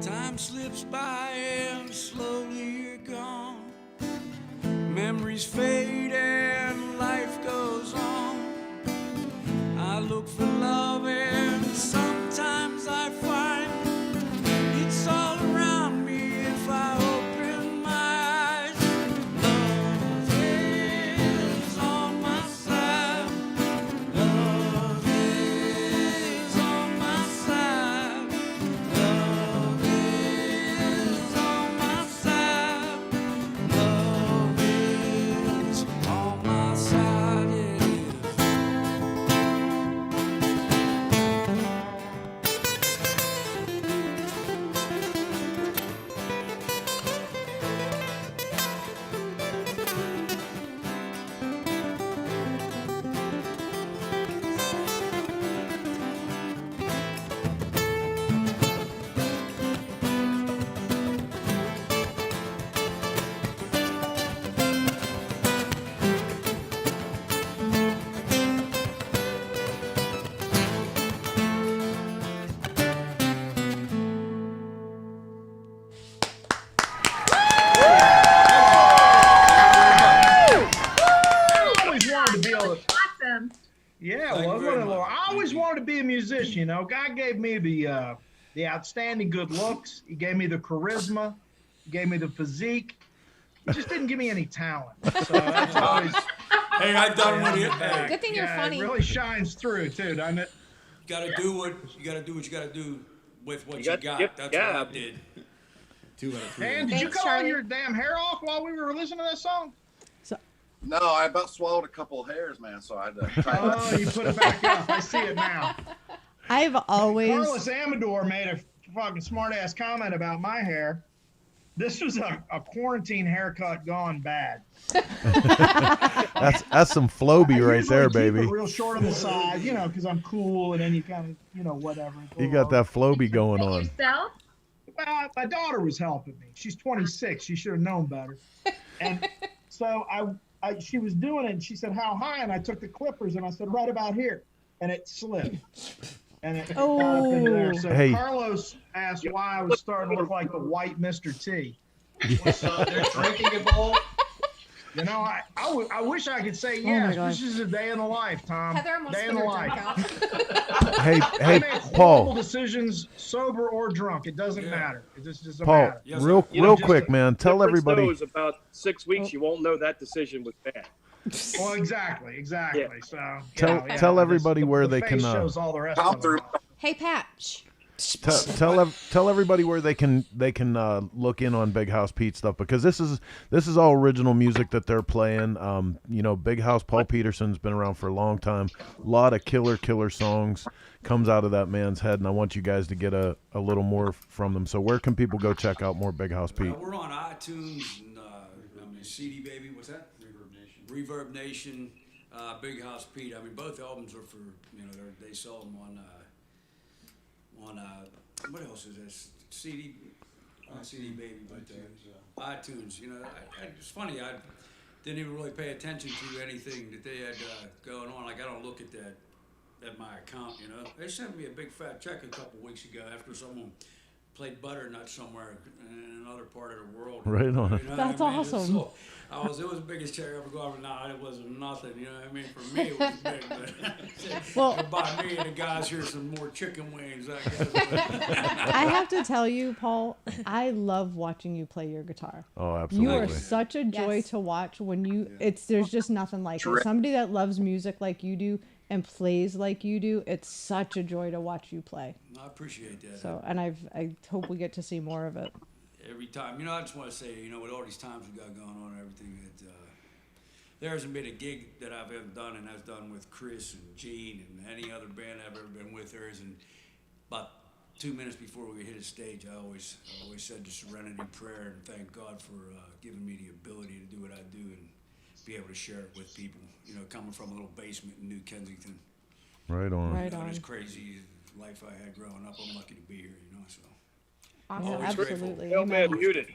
Time slips by and slowly you're gone. Memories fade and life goes on. I look for love and sometimes I find it's all around me if I open my eyes. Love is on my side. Love is on my side. Love is on my side. Love is on my side. It is. I always wanted to be able to. Awesome. Yeah, Thank you well, very much. I always wanted to be a musician. You know, God gave me the outstanding good looks. He gave me the charisma. He gave me the physique. He just didn't give me any talent. So that's always. Hey, I done with it. Hey, Good thing you're funny. It really shines through too, doesn't it? gotta do what you gotta do with what you got. Yep, That's yeah. what I did. 2 out of 3. And did you Thanks, cut all Charlie. your damn hair off while we were listening to that song? No, I about swallowed a couple of hairs, man. So I had to try. Oh, you put it back up. I see it now. I've always Carlos Amador made a fucking smart ass comment about my hair. This was a quarantine haircut gone bad. That's some Floby I right usually there, keep baby. it real short on the side, you know, because I'm cool, and then you kind of, you know, whatever. You got that Floby going on. Yourself? My daughter was helping me. She's 26. She should have known better. And so she was doing it, and she said, "How high?" And I took the clippers, and I said, "Right about here," and it slipped. And it got up in there. So Hey. Carlos asked why I was starting to look like the white Mr. T. What's their drinking bowl? You know, I wish I could say Oh my yes. gosh. This is a day in the life, Tom. Heather almost Day spit in the her life. drink out. Hey, I make horrible Paul. decisions, sober or drunk. It doesn't Yeah. matter. It just doesn't Paul, matter. Yes, real sir. You know, real just quick, a- man. Tell Difference, everybody. though, is about 6 weeks. You won't know that decision was bad. Well, exactly. So Tell- yeah, tell this- everybody where the they face can, shows all the rest Tom of through. it. Hey, Pat. Shh. Tell everybody where they can look in on Big House Pete stuff, because this is all original music that they're playing. You know, Big House Paul Peterson's been around for a long time. A lot of killer songs comes out of that man's head, and I want you guys to get a little more from them. So where can people go check out more Big House Pete? We're on iTunes and CD Baby. What's that? Reverb Nation, Big House Pete. I mean, both albums are for they sell them on what else is this? CD, not CD Baby, but iTunes. You know, it's funny. I didn't even really pay attention to anything that they had going on. Like I don't look at that at my account. You know, they sent me a big fat check a couple weeks ago after someone played butternut somewhere in another part of the world. Right on. You know That's what I mean? awesome. So it was the biggest check I ever got, but nah, it wasn't nothing. You know what I mean? For me, it was big. But Well- to buy me and the guys here some more chicken wings, I guess. I have to tell you, Paul, I love watching you play your guitar. Oh, You absolutely. are such a joy Yes. to watch when you. There's just nothing like it. Somebody that loves music like you do and plays like you do. It's such a joy to watch you play. I appreciate that. So, and I hope we get to see more of it. Every time, I just want to say, with all these times we got going on and everything, that there hasn't been a gig that I've ever done, and I've done with Chris and Gene and any other band I've ever been with. There isn't about 2 minutes before we hit a stage, I always said the Serenity Prayer and thank God for giving me the ability to do what I do and be able to share it with people. Coming from a little basement in New Kensington. Right on. Right This on. crazy life I had growing up, I'm lucky to be here. So. Yeah, Always grateful. absolutely. No man Amen. muted.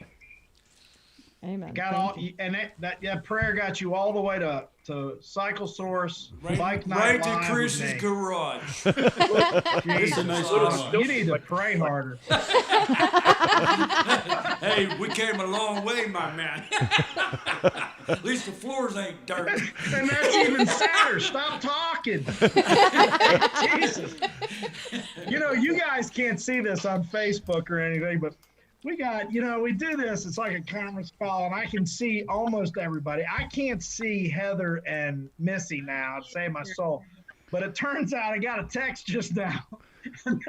Amen. Got Thank all you. and that prayer got you all the way to Cycle Source, Bike Nite Right to Live with Chris's me. garage. Jesus a nice Christ. garage. You need to pray harder. Hey, we came a long way, my man. At least the floors ain't dirt. And that's even sadder. Stop talking. Jesus. You guys can't see this on Facebook or anything, but we got, we do this. It's like a conference call, and I can see almost everybody. I can't see Heather and Missi now, to save my soul. But it turns out I got a text just now. And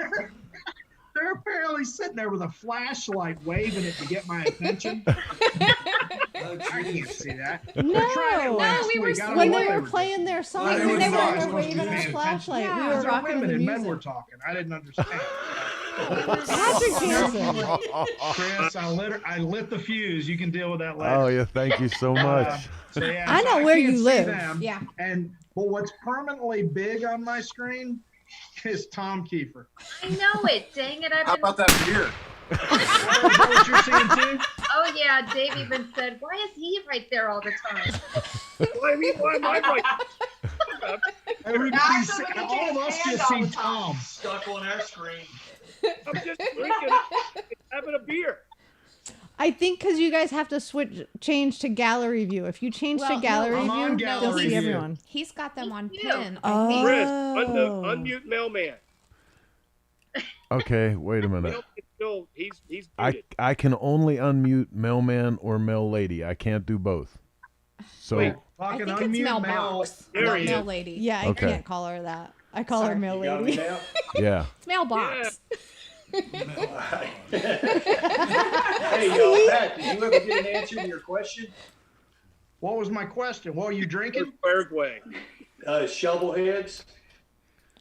they're apparently sitting there with a flashlight waving it to get my attention. I can't see that. No. I tried it last we were- week. I don't When know they what were doing. playing their song, Well, and it they was were nice. waving Paying a attention. flashlight. Yeah. We Because were they're rocking to women the and men music. were talking. I didn't understand. Patrick Hansen. Chris, I lit the fuse. You can deal with that later. Oh yeah, thank you so much. So, yeah, I know so where can't you see live. them. Yeah. But what's permanently big on my screen is Tom Kiefer. I know it. Dang it. I've How been. about that beer? Is that what you're seeing too? Oh, yeah. Dave even said, why is he right there all the time? Why am I right? Everybody's, Actually, look at all of James' us hand just all see the time. Tom. Stuck on our screen. I'm just drinking, having a beer. I think because you guys have to change to gallery view. If you change Well, to no, gallery I'm on view, you'll gallery see view. everyone. He's got them on Thank you. pin. Oh. I think. Chris, Oh. unmute mailman. Okay, wait a minute. Still, he's I muted. I can only unmute mailman or mail lady. I can't do both. So Wait. I Talking think it's unmute mail. mailbox, There not he mail is. lady. Yeah, I Okay. can't call her that. I call her Sorry. mail You got me lady. now? yeah. It's mailbox. Hey, Pat, did you ever get an answer to your question? What was my question? What are you drinking? Paraguay. Shovel heads?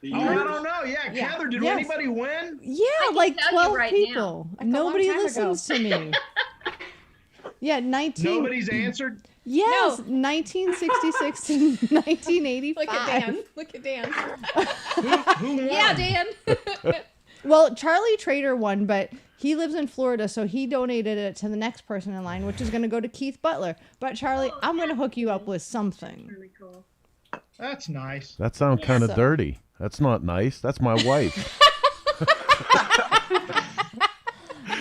The Oh, I years? don't know. Yeah, Yeah. Heather, did Yes. anybody win? Yeah, can like tell you 12 right people. Like a long Nobody time ago. listens to me. Yeah, 19. Nobody's answered. Yes, No. 1966 to 1985. Look at Dan. Look at Dan. Who won? Yeah, Dan. Well, Charlie Trader won, but he lives in Florida, so he donated it to the next person in line, which is going to go to Keith Butler. But Charlie, I'm going to hook you up with something. Really cool. That's nice. That sounds kind of So- dirty. That's not nice. That's my wife.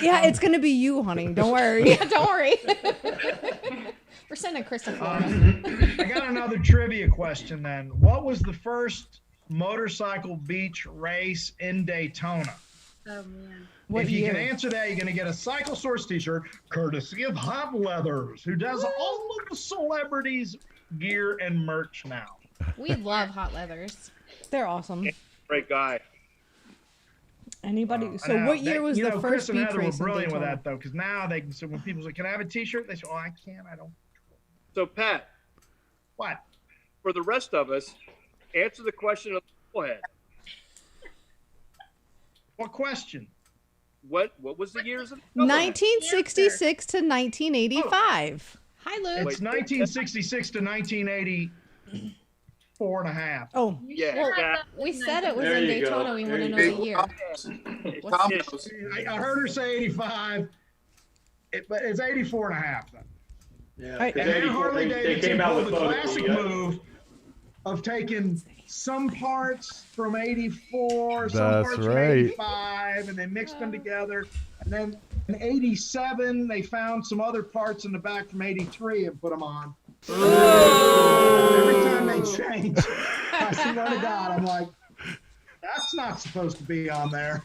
Yeah, it's going to be you, honey. Don't worry. Don't worry. We're sending Chris to Florida. I got another trivia question then. What was the first motorcycle beach race in Daytona? Oh man. If you can answer that, you're going to get a Cycle Source t-shirt courtesy of Hot Leathers, who does all of the celebrities' gear and merch now. We love Hot Leathers. They're awesome. Great guy. Anybody? So what year was the Chris first and beach Heather were race in brilliant with Daytona? that, though, because now they can. So when people say, "Can I have a T-shirt?" They say, "Oh, I can't. I don't." So Pat, What? for the rest of us, answer the question of the head. What question? What was the years of 1966 to 1985. Hi, Luke. It's 1966 to 1984 and a half. Oh, Yeah, Well, exactly. we said it was There in you go. Daytona. We want to know Hey, the year. Tom knows. I heard her say 85, but it's 84 and a half. Though. Yeah, Right, 'cause And then 84, Harley they Davidson came out pulled with the photos. classic move of taking some parts from 84, some That's parts from right. 85, and they mixed them together. And then in 87, they found some other parts in the back from 83 and put them on. Every time they change, I swear to God, I'm like, that's not supposed to be on there.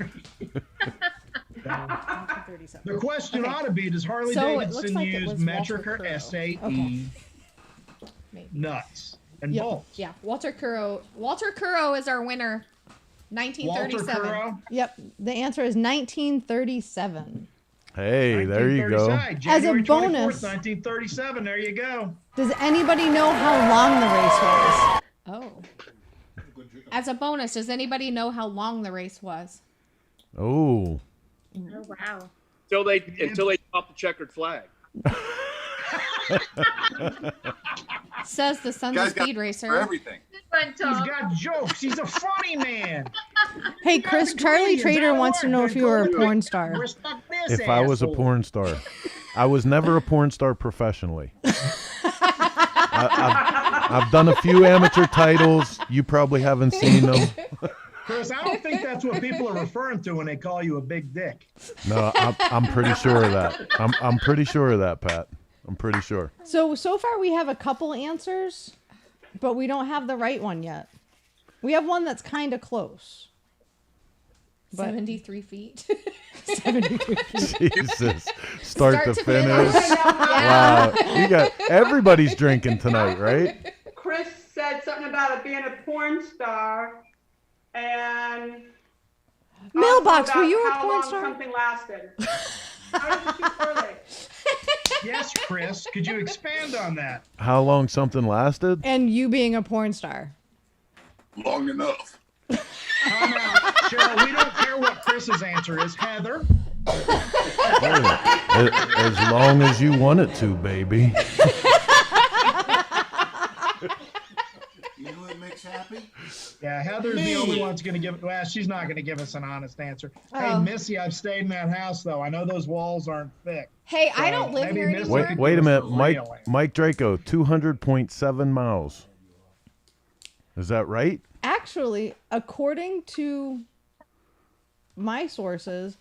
The question ought to be, does Harley So it looks Davidson like it use was metric Walter or Crowe. SAE Okay. nuts and Yep. bolts? Yeah, Walter Curro. Walter Curro is our winner. Walter 1937. Curro. Yep. The answer is 1937. Hey, there you go. 1937, As a January 24th, bonus- 1937. There you go. Does anybody know how long the race was? Oh. As a bonus, does anybody know how long the race was? Oh. Oh wow. Until they drop the checkered flag. Says the Sons Guys of got Speed for Racer. everything. Good one, He's Tom. got jokes. He's a funny man. Hey, Chris, Charlie Trader wants to know if you were a porn star. If I was a porn star, I was never a porn star professionally. I've done a few amateur titles. You probably haven't seen them. Chris, I don't think that's what people are referring to when they call you a big dick. No, I'm pretty sure of that. I'm pretty sure of that, Pat. I'm pretty sure. So far we have a couple answers, but we don't have the right one yet. We have one that's kind of close. But 73 feet. 73 feet. Jesus. Start to finish. Yeah. Wow. You got everybody's drinking tonight, right? Chris said something about it being a porn star, and Mailbox, also were about you a how porn long star? something lasted. How did you early? Yes, Chris. Could you expand on that? How long something lasted? And you being a porn star. Long enough. Time out. Cheryl, we don't care what Chris's answer is. Heather. As long as you want it to, baby. You know what makes happy? Yeah, Heather's the only one that's going to give it. Well, she's not going to give us an honest answer. Hey, Oh. Missy, I've stayed in that house, though. I know those walls aren't thick. Hey, I So don't live maybe here Miss- anymore. Wait a minute. Real Mike Draco, 200.7 miles. Is that right? Actually, according to my sources,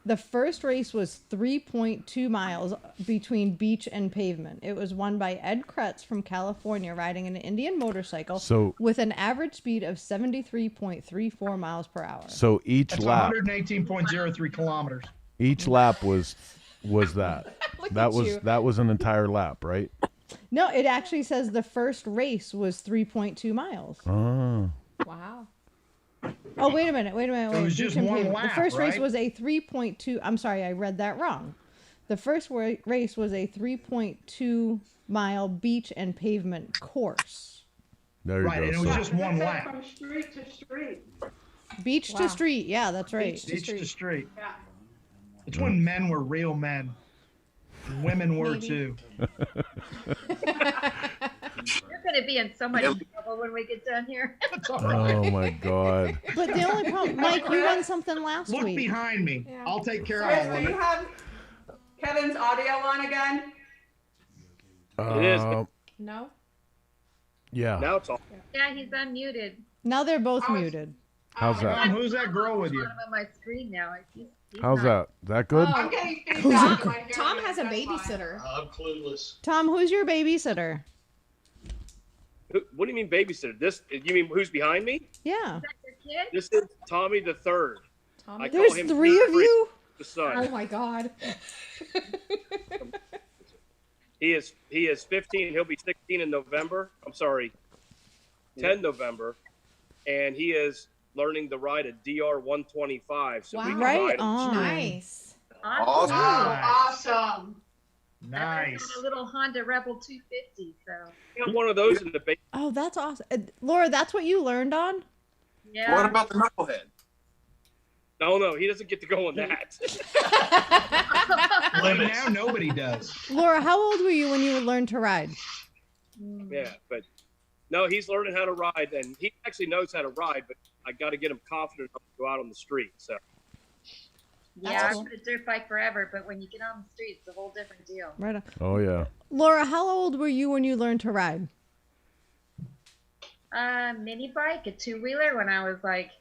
the first race was 3.2 miles between beach and pavement. It was won by Ed Kretz from California riding an Indian motorcycle So- with an average speed of 73.34 miles per hour. So each That's lap 118.03 kilometers. was that. Look That at was you. that was an entire lap, right? No, it actually says the first race was 3.2 miles. Oh. Wow. Oh, wait a minute. It was Beach just and one pavement. lap, The first race right? was a 3.2. I'm sorry, I read that wrong. The first race was a 3.2 mile beach and pavement course. There you Right, go. and it was So- just one It said lap. From street to street. Beach Wow. to street. Yeah, that's right. Beach to street. Yeah. It's when men were real men. Women were Maybe. too. You're going to be in so much trouble when we get done here. That's all right. Oh my God. But the only problem, Mike, you won something last Look week. behind me. Yeah. I'll take care Chris, of all do of you it. have Kevin's audio on again? It is. No? Yeah. Now it's all. Yeah, he's unmuted. Now they're both I was- muted. How's that? Tom, who's that girl with you? I'm on my screen now. He's How's not- that? Is that good? I'm getting feedback in my hearing Tom aids, has a that's why. babysitter. I'm clueless. Tom, who's your babysitter? What do you mean babysitter? You mean who's behind me? Yeah. Is that your kid? This is Tommy the third. Tommy? I call There's him 3 of you? The son. Oh my god. He is 15. He'll be 16 in November. I'm sorry, 10 November, and he is learning to ride a DR 125. So we can Right ride him. on. Nice. Awesome. Awesome. Nice. I got a little Honda Rebel 250. So. We got one of those in the base. Oh, that's awesome. Laura, that's what you learned on? Yeah. What about the knucklehead? No, he doesn't get to go on that. Now nobody does. Laura, how old were you when you learned to ride? Yeah, but no, he's learning how to ride, and he actually knows how to ride. But I got to get him confident enough to go out on the street. So. Yeah, cool. I've been a dirt bike forever, but when you get on the street, it's a whole different deal. Right on. Oh yeah. Laura, how old were you when you learned to ride? Mini bike, a 2-wheeler, when I was like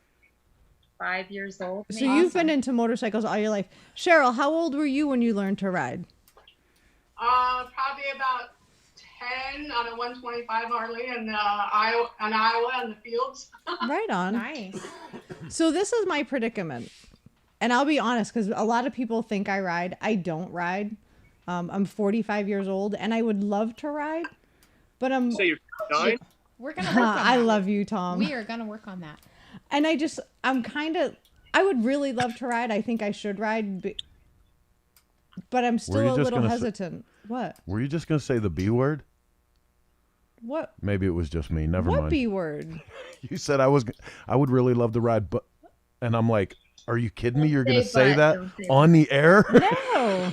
5 years old. So you've been into motorcycles all your life. Cheryl, how old were you when you learned to ride? Probably about 10 on a 125 Harley in Iowa in the fields. Right on. Nice. So this is my predicament. And I'll be honest, because a lot of people think I ride. I don't ride. I'm 45 years old, and I would love to ride. But I'm... Say you're 9? We're going to work on that. I love you, Tom. We are going to work on that. And I'm kind of... I would really love to ride. I think I should ride. But I'm still a little hesitant. What? Were you just gonna say the B word? What? Maybe it was just me. Never mind. What B word? You said I would really love to ride, but, and I'm like, are you kidding me? You're gonna say that on the air? No.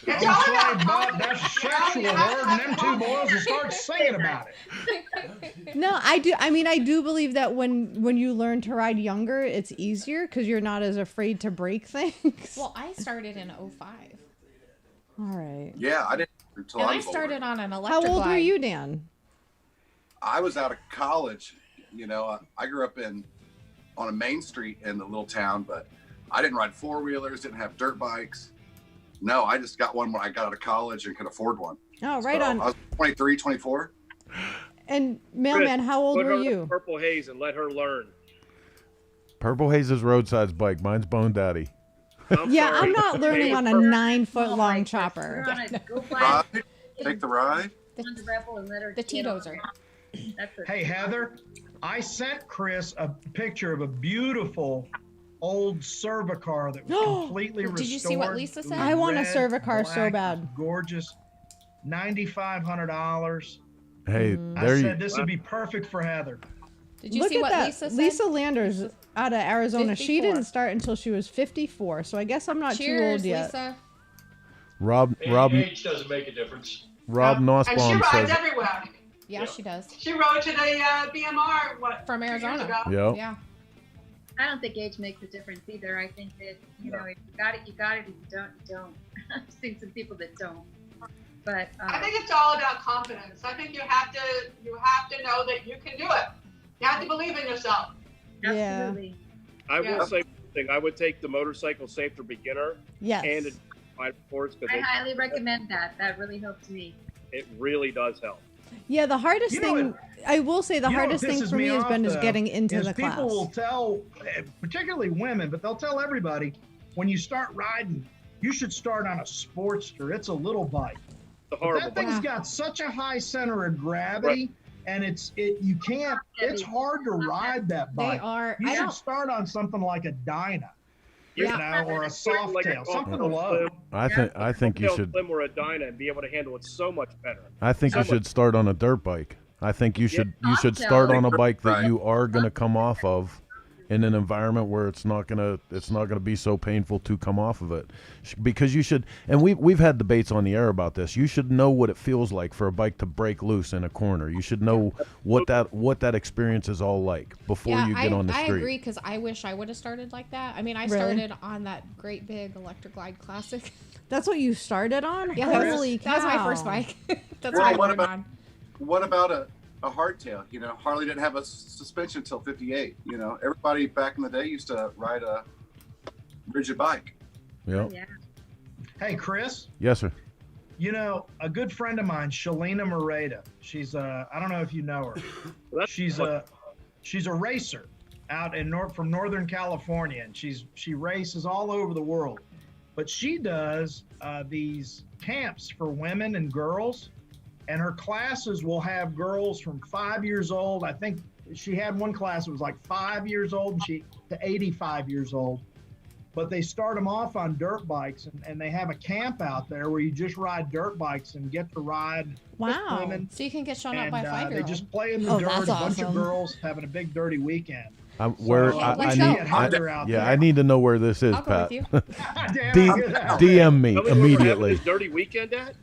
Don't say butt, that's a sexual word, and them two boys will start singing about it. No, I do. I mean, I do believe that when you learn to ride younger, it's easier because you're not as afraid to break things. Well, I started in 05. All right. Yeah, I didn't until And I I was started older. on an electric How old were glide. you, Dan? I was out of college. You know, I grew up on a main street in the little town, but I didn't ride 4-wheelers, didn't have dirt bikes. No, I just got one when I got out of college and could afford one. Oh, right So on. I was 23, 24. And Mailman, how old Put were her on you? Purple Haze and let her learn. Purple Haze is roadside bike. Mine's Bone Daddy. Yeah, sorry. I'm not learning on a 9-foot long chopper. We're on a go Ride, bike, take the ride. Honda Rebel, and let her The get on T-dozer. there. That's a, Hey, Heather, I sent Chris a picture of a beautiful old Cervicar that was completely restored. Did you see what Lisa It said? was I want a red, Cervicar so black, bad. Gorgeous. $9,500. Hey, I there said you. this would be perfect for Heather. Did you Look see at what that. Lisa said? Lisa Landers out of Arizona. She 54. didn't start until she was 54, so I guess I'm not too Cheers, old yet. Lisa. Rob Age doesn't make a difference. And she Nussbaum rides says. everywhere. Yeah, she does. She rode to the BMR, From 2 years Arizona. ago? Yep. Yeah. I don't think age makes a difference either. I think that, you know, if you got it, you got it. If you don't, you don't. I've seen some people that don't. But I think it's all about confidence. I think you have to know that you can do it. You have to believe in yourself. absolutely. I Yeah. will say one thing. I would take the motorcycle safe for beginner Yes. and a ride course because I highly recommend that. That really helps me. it really does help. Yeah, the hardest You know thing, I will say the You know what hardest thing pisses for me has off, been is though, getting into is the people class. will tell, particularly women, but they'll tell everybody, when you start riding, you should start on a Sportster. It's a little bike. The But horrible. that thing's got such a high center of gravity, and it's hard to ride that They bike. are. You I should don't. start on something like a Dyna, you Yeah. know, or a Softail, something low. I think you should. Slim or a Dyna and be able to handle it so much better. I think you should start on a dirt bike. I think you should start on a bike that you are gonna come off of, in an environment where it's not gonna be so painful to come off of it, because you should. And we've had debates on the air about this. You should know what it feels like for a bike to break loose in a corner. You should know what that experience is all like before Yeah, you get on the I street. agree because I wish I would have started like that. I mean, I Really? started on that great big Electric Glide Classic. That's what you started on? Yeah, Holy cow. that was my first bike. That's Well, what I what rode about- on. What about a hardtail. You know, Harley didn't have a suspension until '58. You know, everybody back in the day used to ride a rigid bike. Yep. Yeah. Hey, Chris. Yes, sir. You know, a good friend of mine, Shalina Moreta. She's I don't know if you know her. She's a racer out in from Northern California, and she races all over the world. But she does these camps for women and girls, and her classes will have girls from 5 years old. I think she had one class that was like 5 years old and she to 85 years old. But they start them off on dirt bikes, and they have a camp out there where you just ride dirt bikes and get to ride. Wow. Women. So you can get shown up by a They 5-year-old. just play in the dirt, that's a bunch of awesome. girls having a big dirty weekend. Where Yeah, I let's need, go. Heather out yeah, there. I need to know where this is, I'll go Pat. with you. Damn, D- I get that. DM me Tell me where we're having immediately. this dirty weekend at?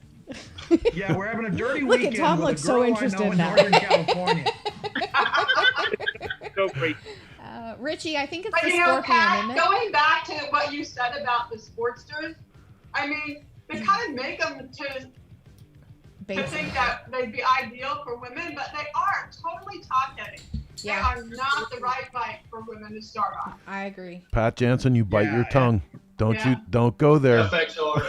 Yeah, we're having a dirty Look at weekend. Tom with looks a so girl I interested know in now. Northern California. So great. Richie, I think it's But the you know, Scorpion, Pat, isn't it? going back to what you said about the Sportsters, I mean, they kind of make them to Basic. think that they'd be ideal for women, but they are totally top-heavy. Yeah. They are not the right bike for women to start on. I agree. Pat Jansen, you bite Yeah, your tongue. Yeah. Don't go there. FXR.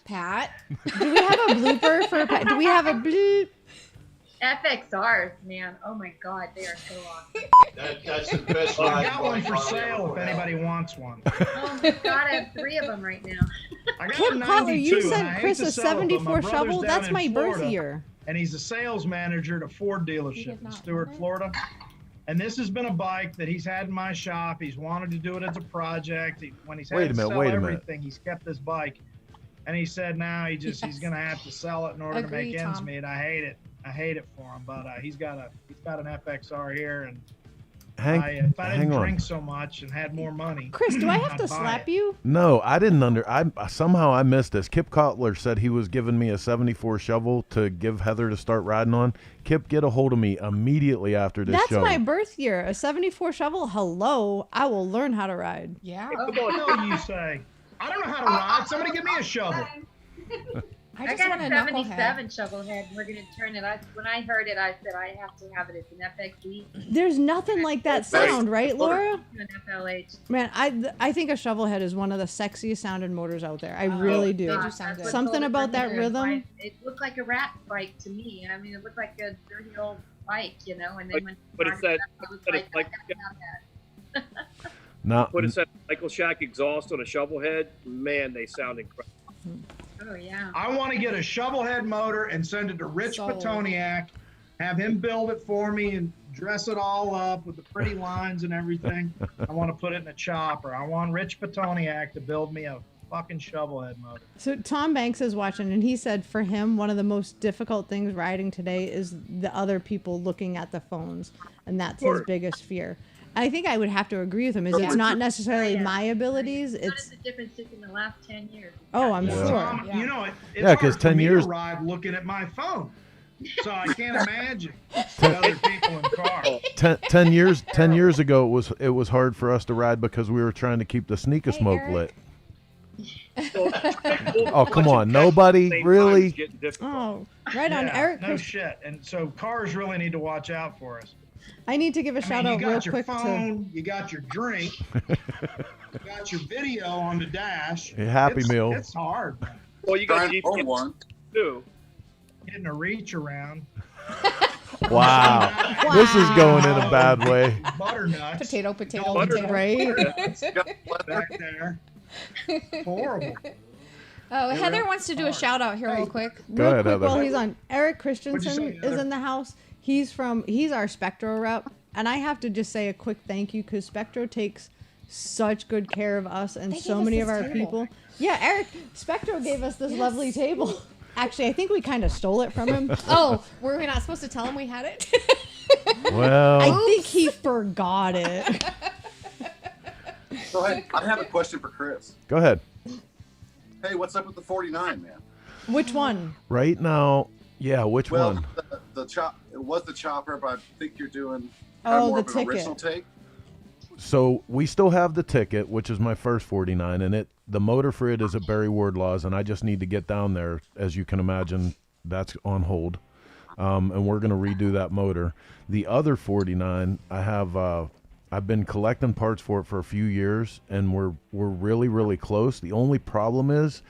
Pat? Do we have a blooper for Pat? Do we have a bloop? FXRs, man. Oh my God, they are so awesome. That's the best I ride got one bike for Harley sale ever if had. anybody wants one. Oh my God, I have 3 of them right now. I got Kim a Cutler, you 92, and I sent hate Chris to a sell it, but my 74 brother's shovel. down That's in my birth Florida, year. And he's a sales manager at a Ford He dealership did in not Stuart, want it? Florida. And this has been a bike that he's had in my shop. He's wanted to do it as a project. When he's had Wait a to minute, sell wait a minute. everything, he's kept this bike. And he said now he's Yes. gonna have to sell it in order to Agree, make ends Tom. meet. I hate it. I hate it for him. But he's got an FXR here, and if I Hang didn't on. drink so much and had more money, Chris, do I have I'd to buy slap it. you? No, I didn't somehow I missed this. Kip Cutler said he was giving me a 74 shovel to give Heather to start riding on. Kip, get a hold of me immediately after this That's show. my birth year. A 74 shovel? Hello. I will learn how to ride. Yeah. Come on, you say. I don't know how to ride. Somebody give me a shovel. I I just got want a a knucklehead. 77 shovel head. And we're gonna turn it. When I heard it, I said I have to have it as an FXE There's nothing like that sound, right, Laura? to an FLH. Man, I think a shovel head is one of the sexiest sounding motors out there. I really do. They do Gosh, sound that's good. what Something told it about for that me. rhythm. It looked like a rat bike to me. I mean, it looked like a dirty old bike, you know. And then when But it's that- it was but like, it's like- I gotta have that. Now, Put a set of Cycle Shack exhaust on a shovel head. Man, they sound incredible. Oh yeah. I want to get a shovel head motor and send it to Rich Sold. Petoniak, have him build it for me and dress it all up with the pretty lines and everything. I want to put it in a chopper. I want Rich Petoniak to build me a fucking shovel head motor. So Tom Banks is watching, and he said for him, one of the most difficult things riding today is the other people looking at the phones, and that's his biggest fear. And I think I would have to agree with him. Is it's not necessarily Yeah. my abilities. What It's is the difference in the last 10 years? oh, I'm Yeah. sure. Yeah. You know, it's Yeah, 'cause hard 10 for me years- to ride looking at my phone. So I can't imagine other people in cars. 10 years ago it was hard for us to ride because we were trying to keep the sneaker Hey, smoke Eric. lit. Oh, Oh, come on. Nobody really. Oh, right on, Yeah, Eric. No Chris, shit. And so cars really need to watch out for us. I need to give a I shout mean, out you real got your quick phone, you got your drink, you got your video on the dash. A Happy Meal. It's hard, man. Well, you got Trying to own GPS one. too. Getting a reach around. Wow. This is going in a bad way. Butternuts. Potato, potato, Don't potato. right? back there. Horrible. Oh, Yeah, Heather real wants to do a hard. shout out here Hey. real quick. Go Real ahead, quick Heather. while he's on, Eric What'd you Christensen say, is Heather? in the house. He's our Spectro rep, and I have to just say a quick thank you because Spectro takes such good care of us and They so gave us many of this our table. people. Yeah, Eric Spectro gave us this lovely table. Actually, I think we kind of stole it from him. Oh, were we not supposed to tell him we had it? Well, I think he forgot it. So I have a question for Chris. go ahead. Hey, what's up with the 49, man? Which one? Right now, yeah, which Well, one? the chop. It was the chopper, but I think you're doing Oh, more the of an ticket. original take. So we still have the ticket, which is my first 49, and the motor for it is at Barry Wardlaw's, and I just need to get down there. As you can imagine, that's on hold. and we're going to redo that motor. The other 49, I've been collecting parts for it for a few years, and we're really, really close. The only problem is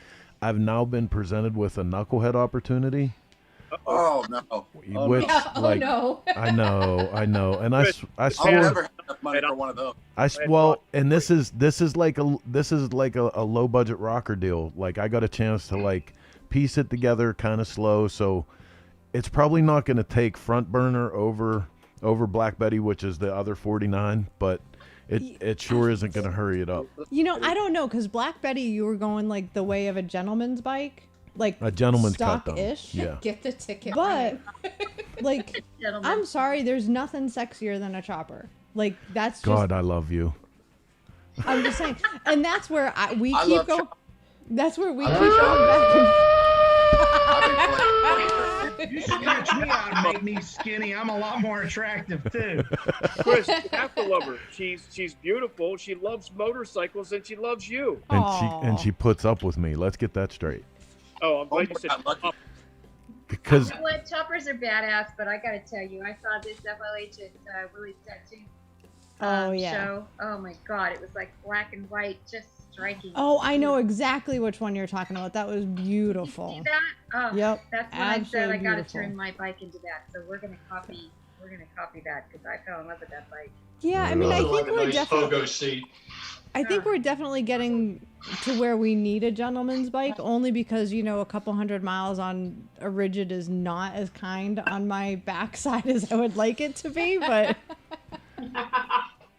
I've now been presented with a knucklehead opportunity. Oh no! Which, like, no! I know, and I I'll swore. never have enough money for one of those. And this is like a low budget rocker deal. Like, I got a chance to like piece it together kind of slow, so it's probably not going to take front burner over Black Betty, which is the other 49, but it sure isn't going to hurry it up. You know, I don't know, because Black Betty, you were going like the way of a gentleman's bike, like A gentleman's cut them. stock-ish. Yeah. Get the ticket. But like, Gentlemen. I'm sorry, there's nothing sexier than a chopper. Like, that's just, God, I love you. I'm just saying, and that's where we I keep love going. That's where we keep love going back and You stretch me out and make me skinny. I'm a lot more attractive too. Chris, you have to love her. She's beautiful. She loves motorcycles and she loves you. And she puts up with me. Let's get that straight. Oh, I'm glad you said up. Because You know what? Choppers are badass, but I gotta tell you, I saw this FLH at Willie's Tattoo show. Oh my god, it was like black and white, just striking. Oh, I know exactly which one you're talking about. That was beautiful. See that? Oh, Yep, That's when I said absolutely I gotta beautiful. turn my bike into that. So we're gonna copy that because I fell in love with that bike. Yeah, I mean, I Like think a we're nice definitely. pogo seat. I think we're definitely getting to where we need a gentleman's bike, only because, you know, a couple 100 miles on a rigid is not as kind on my backside as I would like it to be. But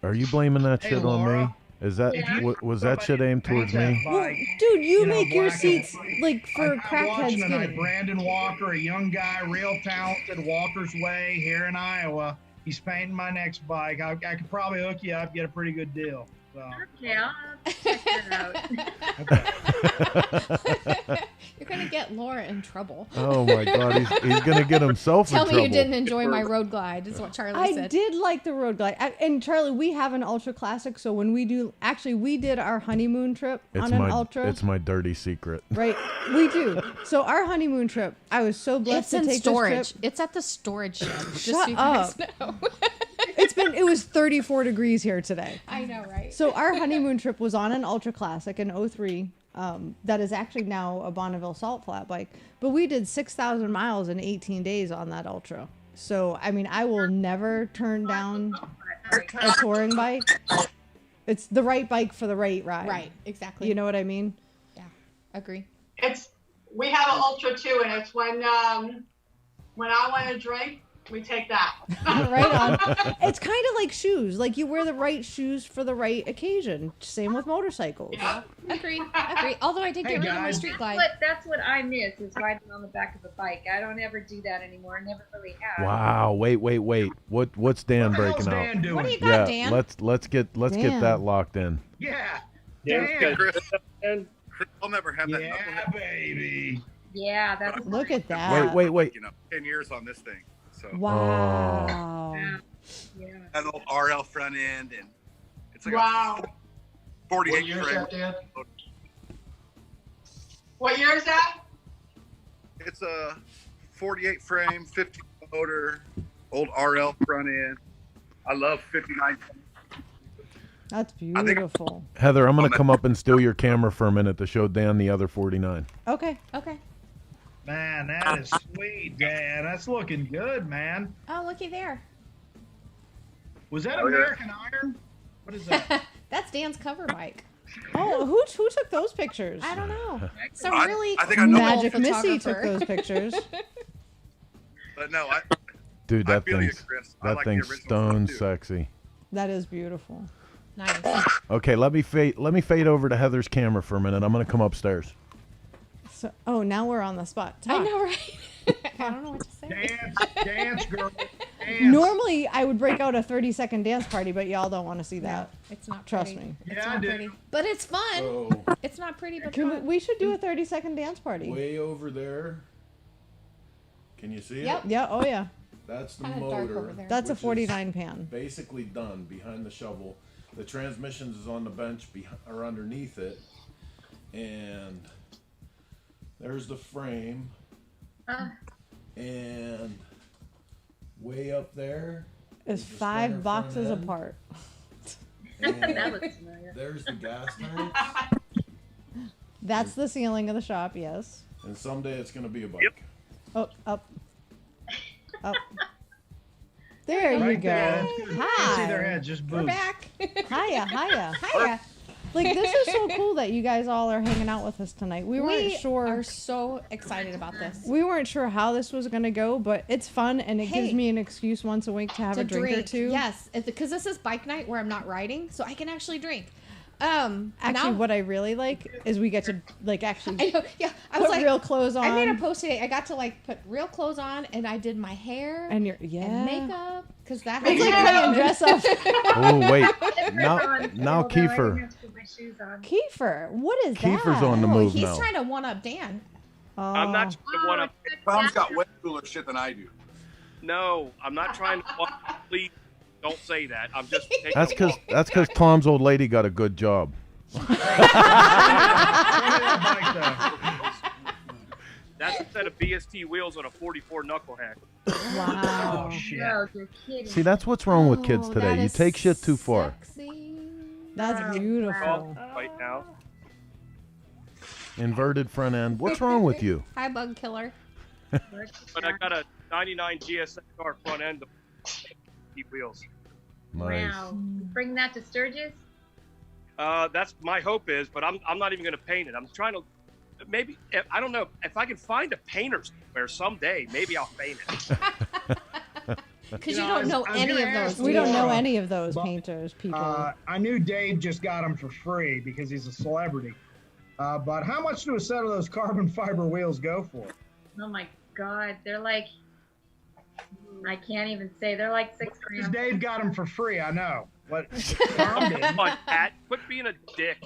are you blaming that Hey, shit on me? Laura. Is that was that shit aimed towards me? Bike, dude, you know, make your black and seats white. like for I'm crackheads watching tonight, skinny. Brandon Walker, a young guy, real talented, Walker's Way here in Iowa. He's painting my next bike. I could probably hook you up, get a pretty good deal. So. Okay, I'll check that out. You're gonna get Laura in trouble. Oh my God, he's gonna get himself Tell in me trouble. you didn't enjoy my road glide, is what Charlie I said. did like the road glide. And Charlie, we have an ultra classic, so when we did our honeymoon trip on an ultra. It's my dirty secret. Right, we do. So our honeymoon trip, I was so blessed It's to in take storage. this trip. It's at the storage shed. Just Shut so you guys up. know. It was 34 degrees here today. I know, right? So our honeymoon trip was on an ultra classic in 03. That is actually now a Bonneville salt flat bike. But we did 6,000 miles in 18 days on that ultra. So, I mean, I will never turn down a touring bike. It's the right bike for the right ride. Right, exactly. You know what I mean? Yeah, agree. We have an Ultra too, and it's when I want to drink, we take that. Right on. It's kind of like shoes. Like, you wear the right shoes for the right occasion. Same with motorcycles. Yeah. Agree. Although I did Hey, get rid of my guys. street glide. That's what I miss is riding on the back of a bike. I don't ever do that anymore. I never really have. Wow, wait. What's Dan What the hell's breaking out? Dan doing? What do you got, Yeah, Dan? let's get Dan. that locked in. Yeah. Yeah, Dan. Chris, and I'll never have that. Yeah, baby. Yeah, that's Look at that. Wait. 10 years on this thing. So Wow. yeah. an old RL front end, and it's like Wow. a 48 What year's frame. that, Dan? What year is that? It's a 48 frame, 50 motor, old RL front end. I love 59. That's beautiful. Heather, I'm gonna come up and steal your camera for a minute to show Dan the other 49. Okay. Man, that is sweet, Dan. That's looking good, man. Oh, looky there. Was that Oh, yeah. American Iron? What is that? That's Dan's cover bike. Oh, who took those pictures? I don't know. Some I- really I think I know- Magic cool Missy took photographer. those pictures. But no, Dude, I that feel you, thing's Chris. I that like the thing's original stone stuff, too. sexy. That is beautiful. Nice. Okay, let me fade over to Heather's camera for a minute. I'm gonna come upstairs. So, now we're on the spot. I Talk. know, right? I don't know what to say. Dance, girl. Dance. Normally, I would break out a 30-second dance party, but y'all don't want to see that. It's not Trust pretty. me. It's Yeah, I not do. pretty. But it's fun. It's not pretty, but Can fun. we should do a 30-second dance party. Way over there. Can you see Yep. Yeah. Oh yeah. That's the Kinda dark over there. That's a which is 49 pan. basically done behind the shovel. The transmissions is on the bench or underneath it, and there's the frame, and way up there Is the 5 spinner boxes front end. apart. That looks familiar. There's the gas tank. That's the ceiling of the shop, yes. And someday it's going to be a bike. Yep. Oh, up. Up. There you Right go. there. That's good. You can see their Hi. heads just We're boost. back. Hiya, hiya. Hiya. Like, this is so cool that you guys all are hanging out with us tonight. We weren't sure. are so excited about this. We weren't sure how this was going to go, but it's fun, and it gives Hey. me an excuse once a week to have a drink or two. Yes, because this is bike night where I'm not riding, so I can actually drink. Actually, now- what I really like is we get to, like, actually I know, yeah. I put was like, real clothes on. I made a post today. I got to like put real clothes on, and I did my hair and and makeup because that It's like playing dress up. Oh, wait. Now Although I Kiefer. didn't have to put my shoes on. Kiefer, what is that? Kiefer's on the move he's now. trying to one up Dan. I'm not trying to one up. Tom's got way cooler shit than I do. No, I'm not trying to one up. Please don't say that. I'm just taking That's a because walk. Tom's old lady got a good job. That's a set of BST wheels on a 44 knucklehead. Wow. Oh, shit. No, you're kidding. See, that's what's wrong with kids Oh, today. that You is take shit too far. sexy. That's beautiful. Right now. Inverted front end. What's wrong with you? Hi, bug killer. But I got a 99 GSXR front end of wheels. Nice. Wow. Bring that to Sturgis? That's my hope is, but I'm not even going to paint it. I'm trying to, maybe, I don't know, if I can find a painter somewhere someday, maybe I'll paint it. Because you don't know I was any gonna of ask those. We don't know Laura, any of those but, painters, people. I knew Dave just got them for free because he's a celebrity. But how much do a set of those carbon fiber wheels go for? Oh my God. They're like, I can't even say. They're like $6 Because grand. Dave got them for free, I know. What? Tom did. Come on, Pat, quit being a dick.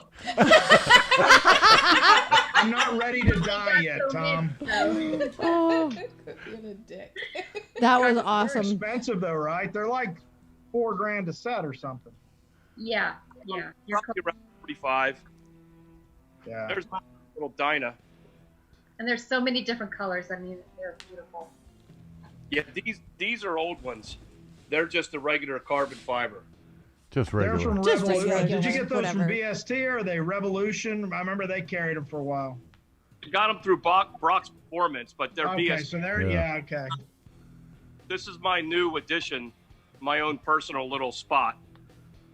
I'm not ready to die yet, Tom. Oh, Being a dick. that was They're awesome. expensive though, right? They're like $4 grand a set or something. Yeah. Yeah. You're Probably around 45. Yeah. There's my little Dinah. And there's so many different colors. I mean, they're beautiful. Yeah, these are old ones. They're just the regular carbon fiber. Just They're regular. from Just Revolution. regular, Did you get those whatever. from BST or are they Revolution? I remember they carried them for a while. Got them through Brock's Performance, but they're Okay, BS. so they're Yeah. okay. This is my new addition, my own personal little spot.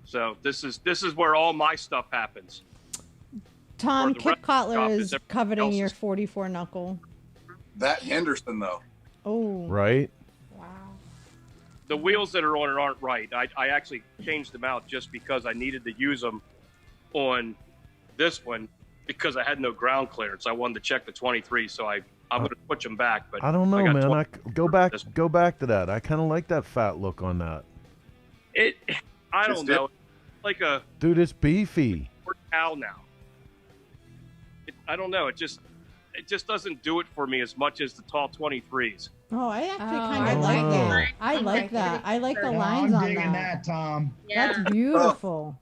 So this is where all my stuff happens. Tom, Or the Kip rest of the Kotler shop is is everything coveting your else's. 44 knuckle. That Henderson though. Oh, Right? Wow. The wheels that are on it aren't right. I actually changed them out just because I needed to use them on this one because I had no ground clearance. I wanted to check the 23, so I'm going to switch them back. But I don't know, got man. 20 Go back to that. I kind of like that fat look on that. I Just don't know. Like a Dude, it's beefy. cow now. I don't know. It just doesn't do it for me as much as the tall 23s. oh, I actually Oh, kind I of like like that. that. I I'm like like that. I like the No, lines I'm on digging that. that, Tom. Yeah. That's beautiful.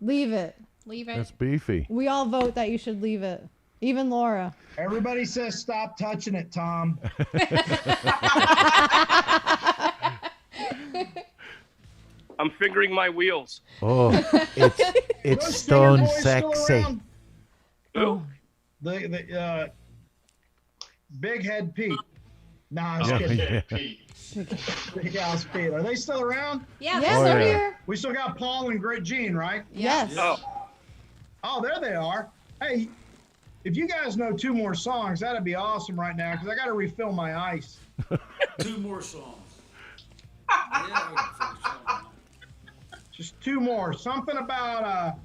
Leave it. Leave it. It's beefy. We all vote that you should leave it. Even Laura. Everybody says stop touching it, Tom. I'm fingering my wheels. Oh, it's Those stone stinger boys still sexy. around? Ooh. The Big Head Pete. Nah, I was Yeah, kidding. yeah. Big House Pete. Are they still around? Yeah, Yes, Oh, they're yeah. here. We still got Paul and Grit Jean, right? Yes. Oh, Oh, there they are. Hey, if you guys know 2 more songs, that'd be awesome right now because I got to refill my ice. 2 more songs. Yeah, we can finish that one. Just 2 more. Something about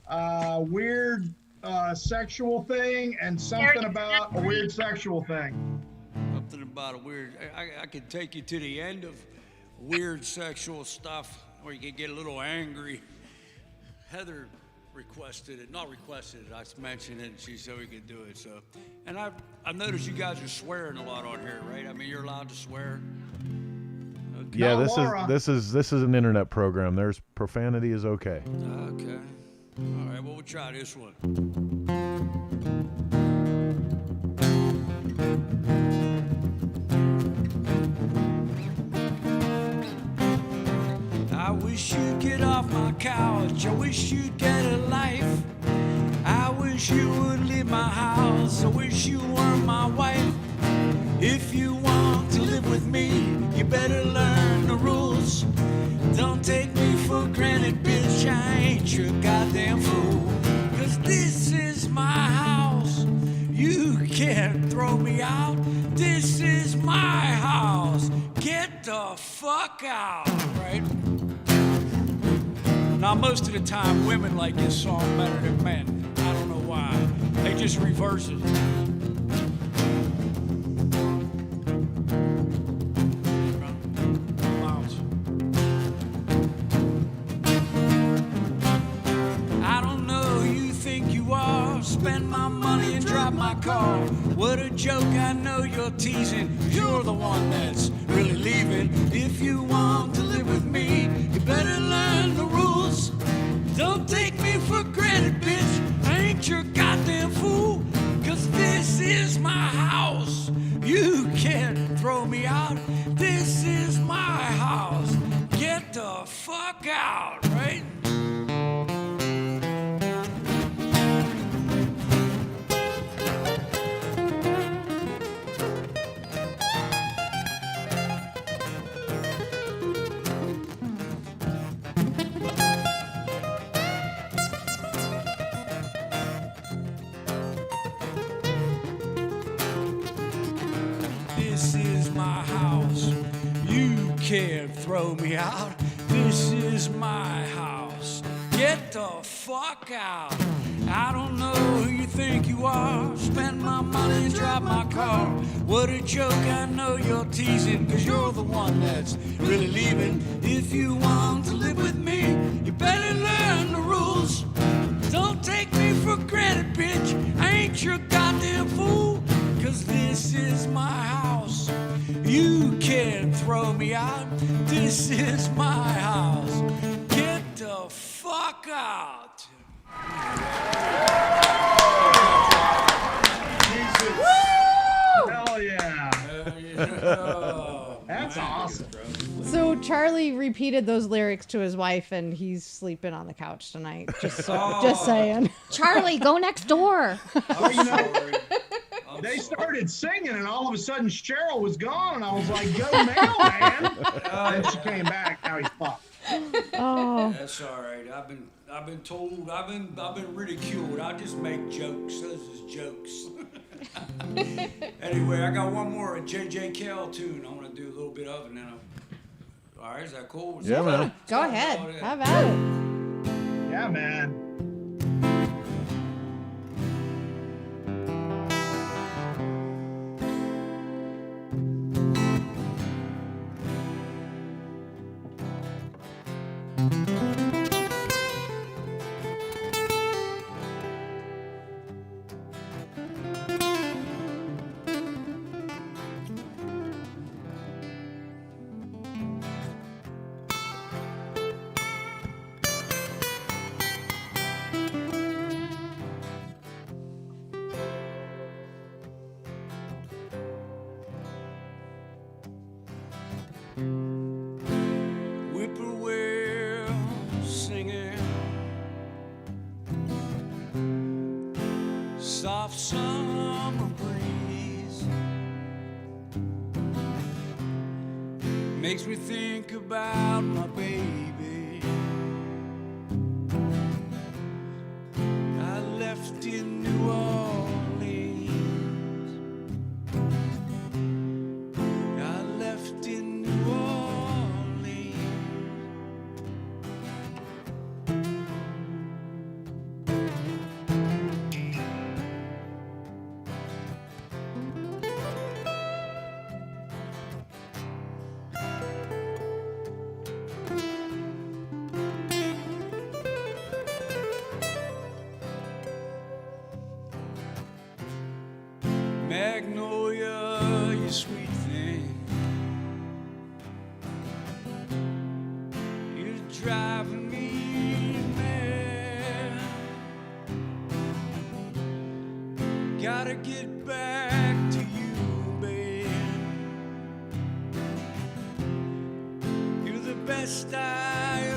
a weird sexual thing and something about a weird sexual thing. Something about a weird. I could take you to the end of weird sexual stuff, or you could get a little angry. Heather requested it, not requested it. I mentioned it, and she said we could do it. So, and I've noticed you guys are swearing a lot on here, right? I mean, you're allowed to swear. Okay. Yeah, Not Laura. this is an internet program. There's profanity is okay. Okay. All right. Well, we'll try this one. wish you'd get off my couch. I wish you'd get a life. I wish you would leave my house. I wish you weren't my wife. If you want to live with me, you better learn the rules. Don't take me for granted, bitch. I ain't your goddamn fool. 'Cause this is my house. You can't throw me out. This is my house. Get the fuck out, right? Now, most of the time, women like this song better than men. I don't know why. They just reverse it. I don't know who you think you are. Spend my money and drive my car. What a joke, I know you're teasing. You're the one that's really leaving. If you want to live with me, you better learn the rules. Don't take me for granted, bitch. I ain't your goddamn fool. 'Cause this is my house. You can't throw me out. This is my house. Get the fuck out, right? This is my house. You can't throw me out. This is my house. Get the fuck out. I don't know who you think you are. Spend my money and drive my car. What a joke, I know you're teasing. 'Cause you're the one that's really leaving. If you want to live with me, you better learn the rules. Don't take me for granted, bitch. I ain't your goddamn fool. 'Cause this is my house. You can't throw me out. This is my house. Get the fuck out. Hell yeah. That's awesome. So Charlie repeated those lyrics to his wife, and he's sleeping on the couch tonight. Just saying. Charlie, go next door. Well, you know, they started singing, and all of a sudden Cheryl was gone, and I was like, "Go mailman!" And she came back. Now he's fucked. Oh. That's all right. I've been told. I've been ridiculed. I just make jokes. Those is jokes. Anyway, I got one more, a J.J. Kell tune. I want to do a little bit of it now. All right, is that cool? Yeah, man. Go ahead. How about it? Yeah, man. Whippoorwill singing, soft summer breeze makes me think about my baby. I left in New Orleans. I left in New Orleans. Magnolia, you sweet thing, you're driving me mad. Gotta get back to you, babe. You're the best I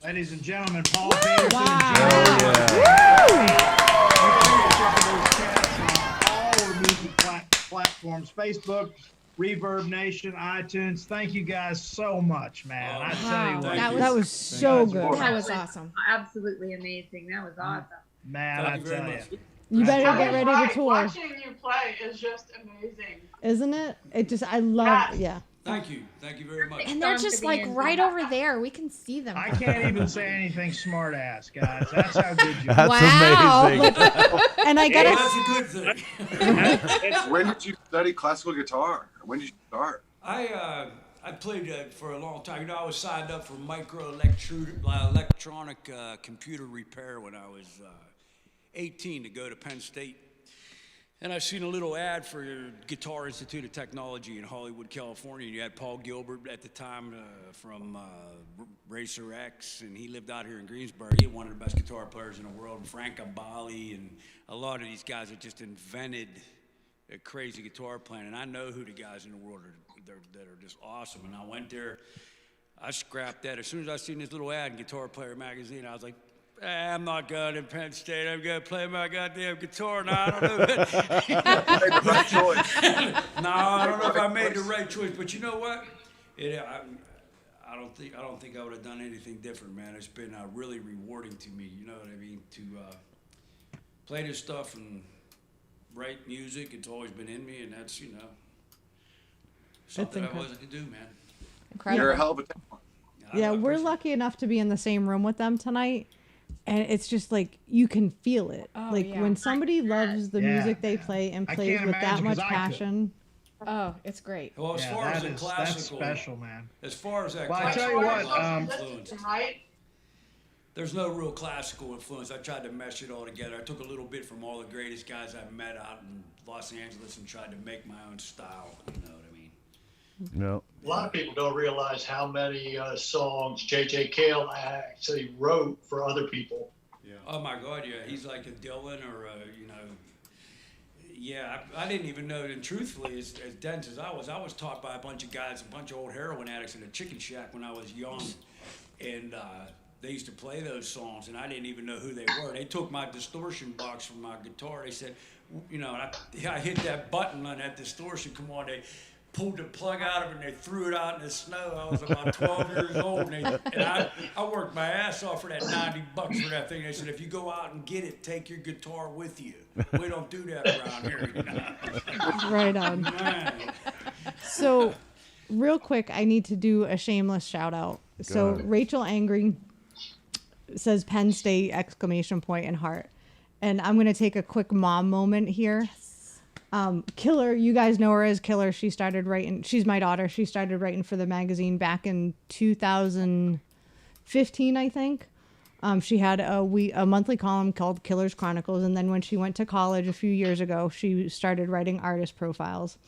Ladies and gentlemen, Paul Peterson all the music platforms, Facebook, Reverb Nation, iTunes. Thank you guys so much, man. I tell you what. That was so good. That was awesome. Absolutely amazing. That was awesome. Man, I tell you. You better get ready to tour. Watching you play is just amazing. Isn't it? I love, yeah. Thank you very much. And they're just like right over there. We can see them. I can't even say anything smart ass, guys. That's how good you are. Wow. amazing. And I gotta. That's a good thing. When did you study classical guitar? When did you start? I played for a long time. You know, I was signed up for electronic computer repair when I was 18 to go to Penn State. And I seen a little ad for Guitar Institute of Technology in Hollywood, California. You had Paul Gilbert at the time from Racer X, and he lived out here in Greensboro. He was one of the best guitar players in the world, and Frank Abali, and a lot of these guys that just invented a crazy guitar playing. And I know who the guys in the world are that are just awesome. And I went there, I scrapped that. As soon as I seen this little ad in Guitar Player magazine, I was like, I'm not going to Penn State. I'm going to play my goddamn guitar now. I don't know. No, I don't know if I made the right choice. But you know what? I don't think I would have done anything different, man. It's been really rewarding to me. You know what I mean? To play this stuff and write music. It's always been in me, and that's something I wasn't to do, man. Incredible. You're a hell of a talent. Yeah, we're lucky enough to be in the same room with them tonight. And it's just like, you can feel it. When somebody loves the music they play and plays with that much passion. Oh, it's great. Well, as far as the classical, that's special, man. As far as that well, I tell you what, influence, there's no real classical influence. I tried to mesh it all together. I took a little bit from all the greatest guys I've met out in Los Angeles and tried to make my own style. You know what I mean? No. A lot of people don't realize how many songs J.J. Cale actually wrote for other people. Yeah. Oh my God, yeah. He's like a Dylan or yeah. I didn't even know. And truthfully, as dense as I was taught by a bunch of guys, a bunch of old heroin addicts in a chicken shack when I was young, and they used to play those songs, and I didn't even know who they were. They took my distortion box from my guitar. They said, and I hit that button on that distortion. Come on, they pulled the plug out of it and they threw it out in the snow. I was about 12 years old, and I worked my ass off for that $90 for that thing. They said, if you go out and get it, take your guitar with you. We don't do that around here. Right on. Man. So, real quick, I need to do a shameless shout out. So, Rachel Angry says Penn State ! And heart. And I'm going to take a quick mom moment here. Killer, you guys know her as Killer. She started writing. She's my daughter. She started writing for the magazine back in 2015, I think. She had a monthly column called Killer's Chronicles, and then when she went to college a few years ago, she started writing artist profiles.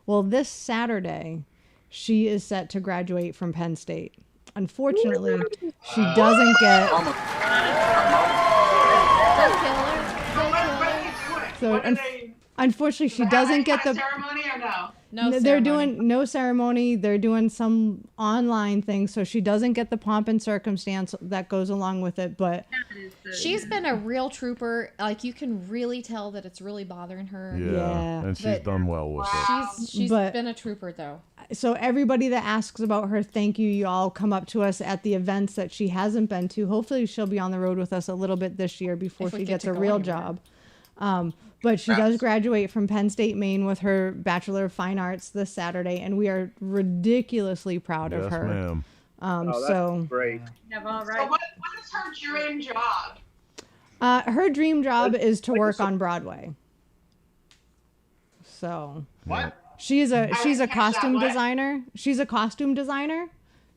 Well, this Saturday, she is set to graduate from Penn State. Unfortunately, she doesn't get. Unfortunately, she doesn't get the ceremony or no? No, they're doing no ceremony. They're doing some online thing, so she doesn't get the pomp and circumstance that goes along with it. But she's been a real trooper. Like, you can really tell that it's really bothering her. Yeah. And she's done well with it. She's been a trooper, though. So everybody that asks about her, thank you. You all come up to us at the events that she hasn't been to. Hopefully, she'll be on the road with us a little bit this year before she gets a real job. But she does graduate from Penn State, Maine with her Bachelor of Fine Arts this Saturday, and we are ridiculously proud of her. Yes, ma'am. That's great. All right. So what is her dream job? Her dream job is to work on Broadway. So what? She's a costume designer. She's a costume designer.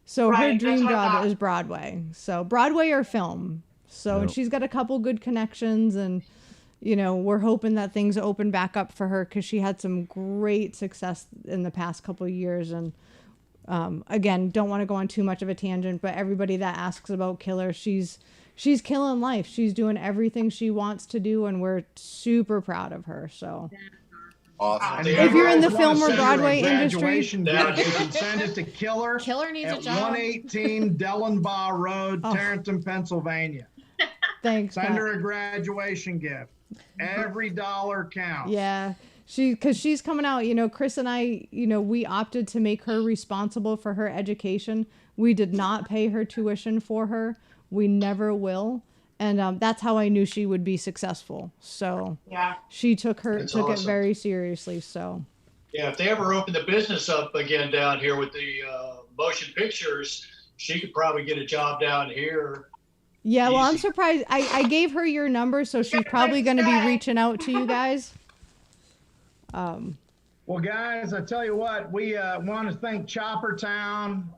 So her dream job is Broadway. So Broadway or film. So and she's got a couple good connections, and we're hoping that things open back up for her because she had some great success in the past couple of years. And again, don't want to go on too much of a tangent, but everybody that asks about Killer, she's killing life. She's doing everything she wants to do, and we're super proud of her. So Awesome. And If you're in the you film wanna or send her a Broadway industry, graduation gift, you can send it to Killer. Killer needs a At job. 118 Dellenbaugh Road, Oh. Tarrenton, Pennsylvania. thanks. Send Pat. her a graduation gift. Every dollar counts. Yeah. Because she's coming out, Chris and I, we opted to make her responsible for her education. We did not pay her tuition for her. We never will. And that's how I knew she would be successful. So Yeah. she took That's it awesome. very seriously. So Yeah, if they ever open the business up again down here with the motion pictures, she could probably get a job down here. yeah, well, I'm Easy. surprised. I gave her your number, so she's probably going to be reaching out to you guys. Well, guys, I tell you what, we want to thank Chopper Town,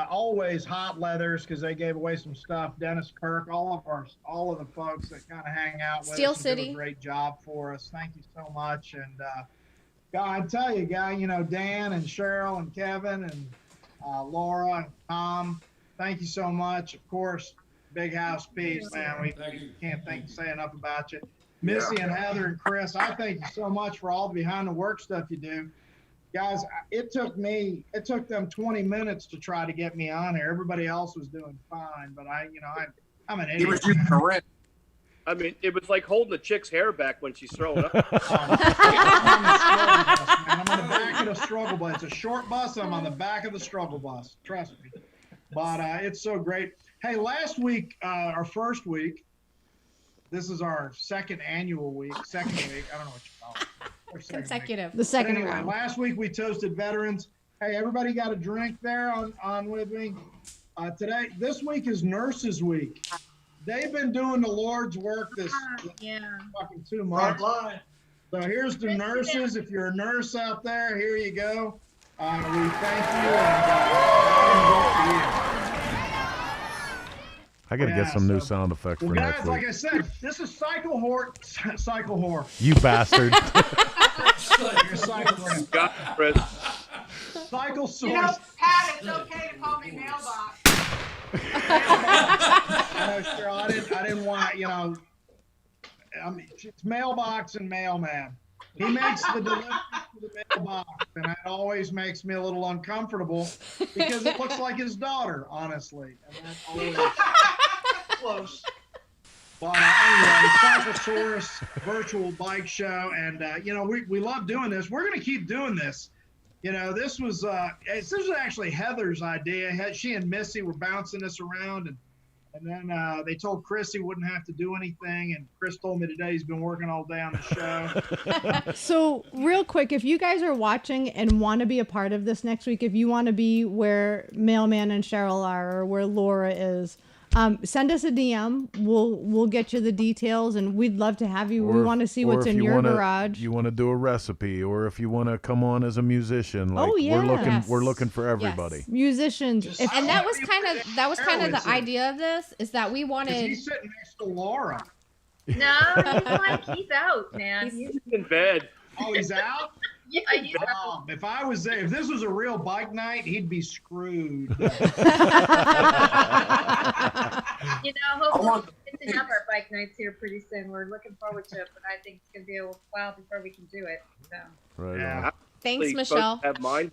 always Hot Leathers, because they gave away some stuff. Dennis Kirk, all of the folks that kind of hang out with Steel us and do City. a great job for us. Thank you so much. And God, I tell you, Dan and Cheryl and Kevin and Laura and Tom, thank you so much. Of course, Big House Peace, man. We can't say enough about you. Missy and Heather and Chris, I thank you so much for all the behind the work stuff you do. Guys, it took them 20 minutes to try to get me on here. Everybody else was doing fine, but I'm an idiot. He was using a wrench. I mean, it was like holding a chick's hair back when she's throwing up. I'm on the back of the struggle bus. It's a short bus. I'm on the back of the struggle bus. Trust me. But it's so great. Hey, last week, our first week, this is our second week. I don't know what you call it. Or second week. Consecutive. The second Anyway, round. last week we toasted veterans. Hey, everybody got a drink there on with me? This week is Nurses Week. They've been doing the Lord's work this fucking 2 months. So here's the nurses. If you're a nurse out there, here you go. We thank you and I got to get some new sound effects well, for guys, next like week. I said, this is Cycle Whore. You bastard. You're Cycle Whore. Got it, Chris. Cycle Source. You know, Pat, it's okay to call me mailbox. I know, Cheryl, I didn't want, it's mailbox and mailman. He makes the delivery to the mailbox, and it always makes me a little uncomfortable because it looks like his daughter, honestly. And that's always close. But anyway, Cyclosaurus virtual bike show, and we love doing this. We're going to keep doing this. This was actually Heather's idea. She and Missy were bouncing this around, and then they told Chris he wouldn't have to do anything. And Chris told me today he's been working all day on the show. So real quick, if you guys are watching and want to be a part of this next week, if you want to be where Mailman and Cheryl are or where Laura is, send us a DM. We'll get you the details, and we'd love to have you. We want to see what's in your garage. You want to do a recipe, or if you want to come on as a musician, like Oh, yeah. we're looking for everybody. Yes. Musicians. And that was kind of the idea of this, is that we wanted. He's sitting next to Laura. No, he's out, man. He's in bed. Oh, he's out? Yeah, he's out. If I was there, if this was a real bike night, he'd be screwed. Hopefully we can have our bike nights here pretty soon. We're looking forward to it, but I think it's gonna be a while before we can do it. So. Right. Yeah. Thanks, Supposed to Michelle. Have mine,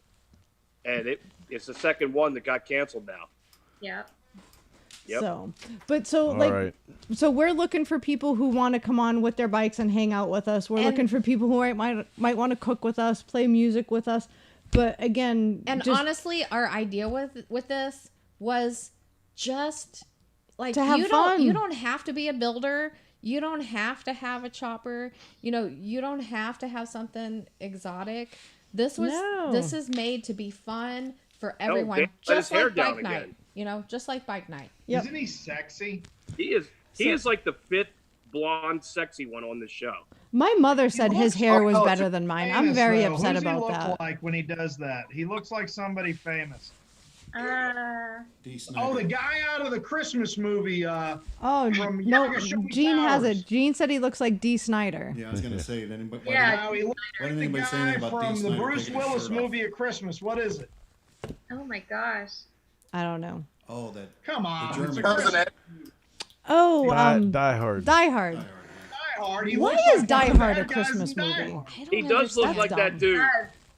and it's the second one that got canceled now. Yeah. Yep. So right. So we're looking for people who want to come on with their bikes and hang out with us. We're looking for people who might want to cook with us, play music with us. But again, honestly, our idea with this was just like to have fun. You don't have to be a builder. You don't have to have a chopper. You don't have to have something exotic. This is made to be fun for everyone, Dan, let his just hair like down Bike Night. again. Just like Bike Night. Yep. Isn't he sexy? He is like the fifth blonde, sexy one on the show. My mother said his hair was better than mine. I'm Famous, very though. upset Who does about he look that. like when he does that? He looks like somebody famous. Decent. Oh, the guy out of the Christmas movie. Oh from no, Yagashomi Gene has Towers. it. Gene said he looks like D. Snyder. Yeah, I was gonna say. Did anybody, No, he looks why like didn't the anybody say guy anything about from D. the Snyder Bruce taking his Willis shirt off? movie at Christmas. What is it? Oh my gosh. I don't know. Oh, that. Come on. The it's a German. Christmas- Oh, Die Hard. Die Hard. Die Hard. He Why looks is like Die one of the Hard a bad guys in Christmas Die movie? Hard. He does look like that dude.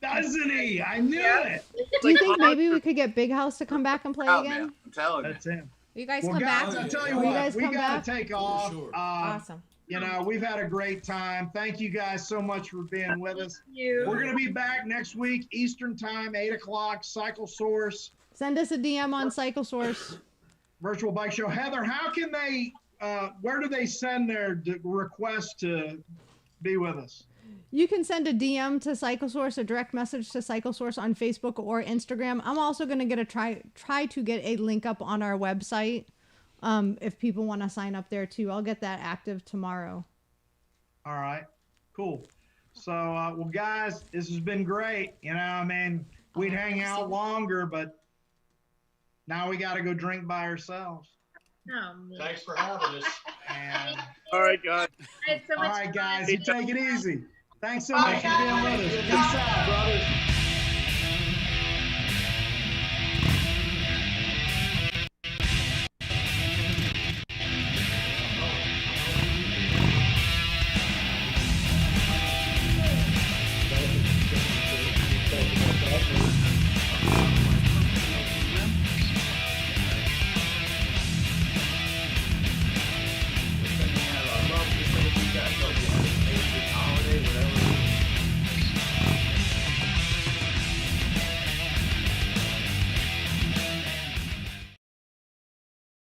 Doesn't he? I knew it. Do you think maybe we could get Big House to come back and play Oh, again? man, I'm telling you. That's him. You guys Well, come guys, back. I tell you Will you what, guys we come got back? to take off. sure. Awesome. You know, we've had a great time. Thank you guys so much for being with us. You. We're going to be back next week, Eastern Time, 8 o'clock, Cycle Source, Send us a DM on Cycle Source. Virtual Bike Show. Heather, how can they, where do they send their request to be with us? You can send a DM to Cycle Source, a direct message to Cycle Source on Facebook or Instagram. I'm also going to get a try to get a link up on our website if people want to sign up there too. I'll get that active tomorrow. All right, cool. So, well, guys, this has been great. You know, I mean, we'd hang out longer, but now we got to go drink by ourselves. Oh, man. Thanks for having us. And All right, guys. I had so all much right, fun. guys, you take it easy. Thanks so much for being with us. Peace out, brothers.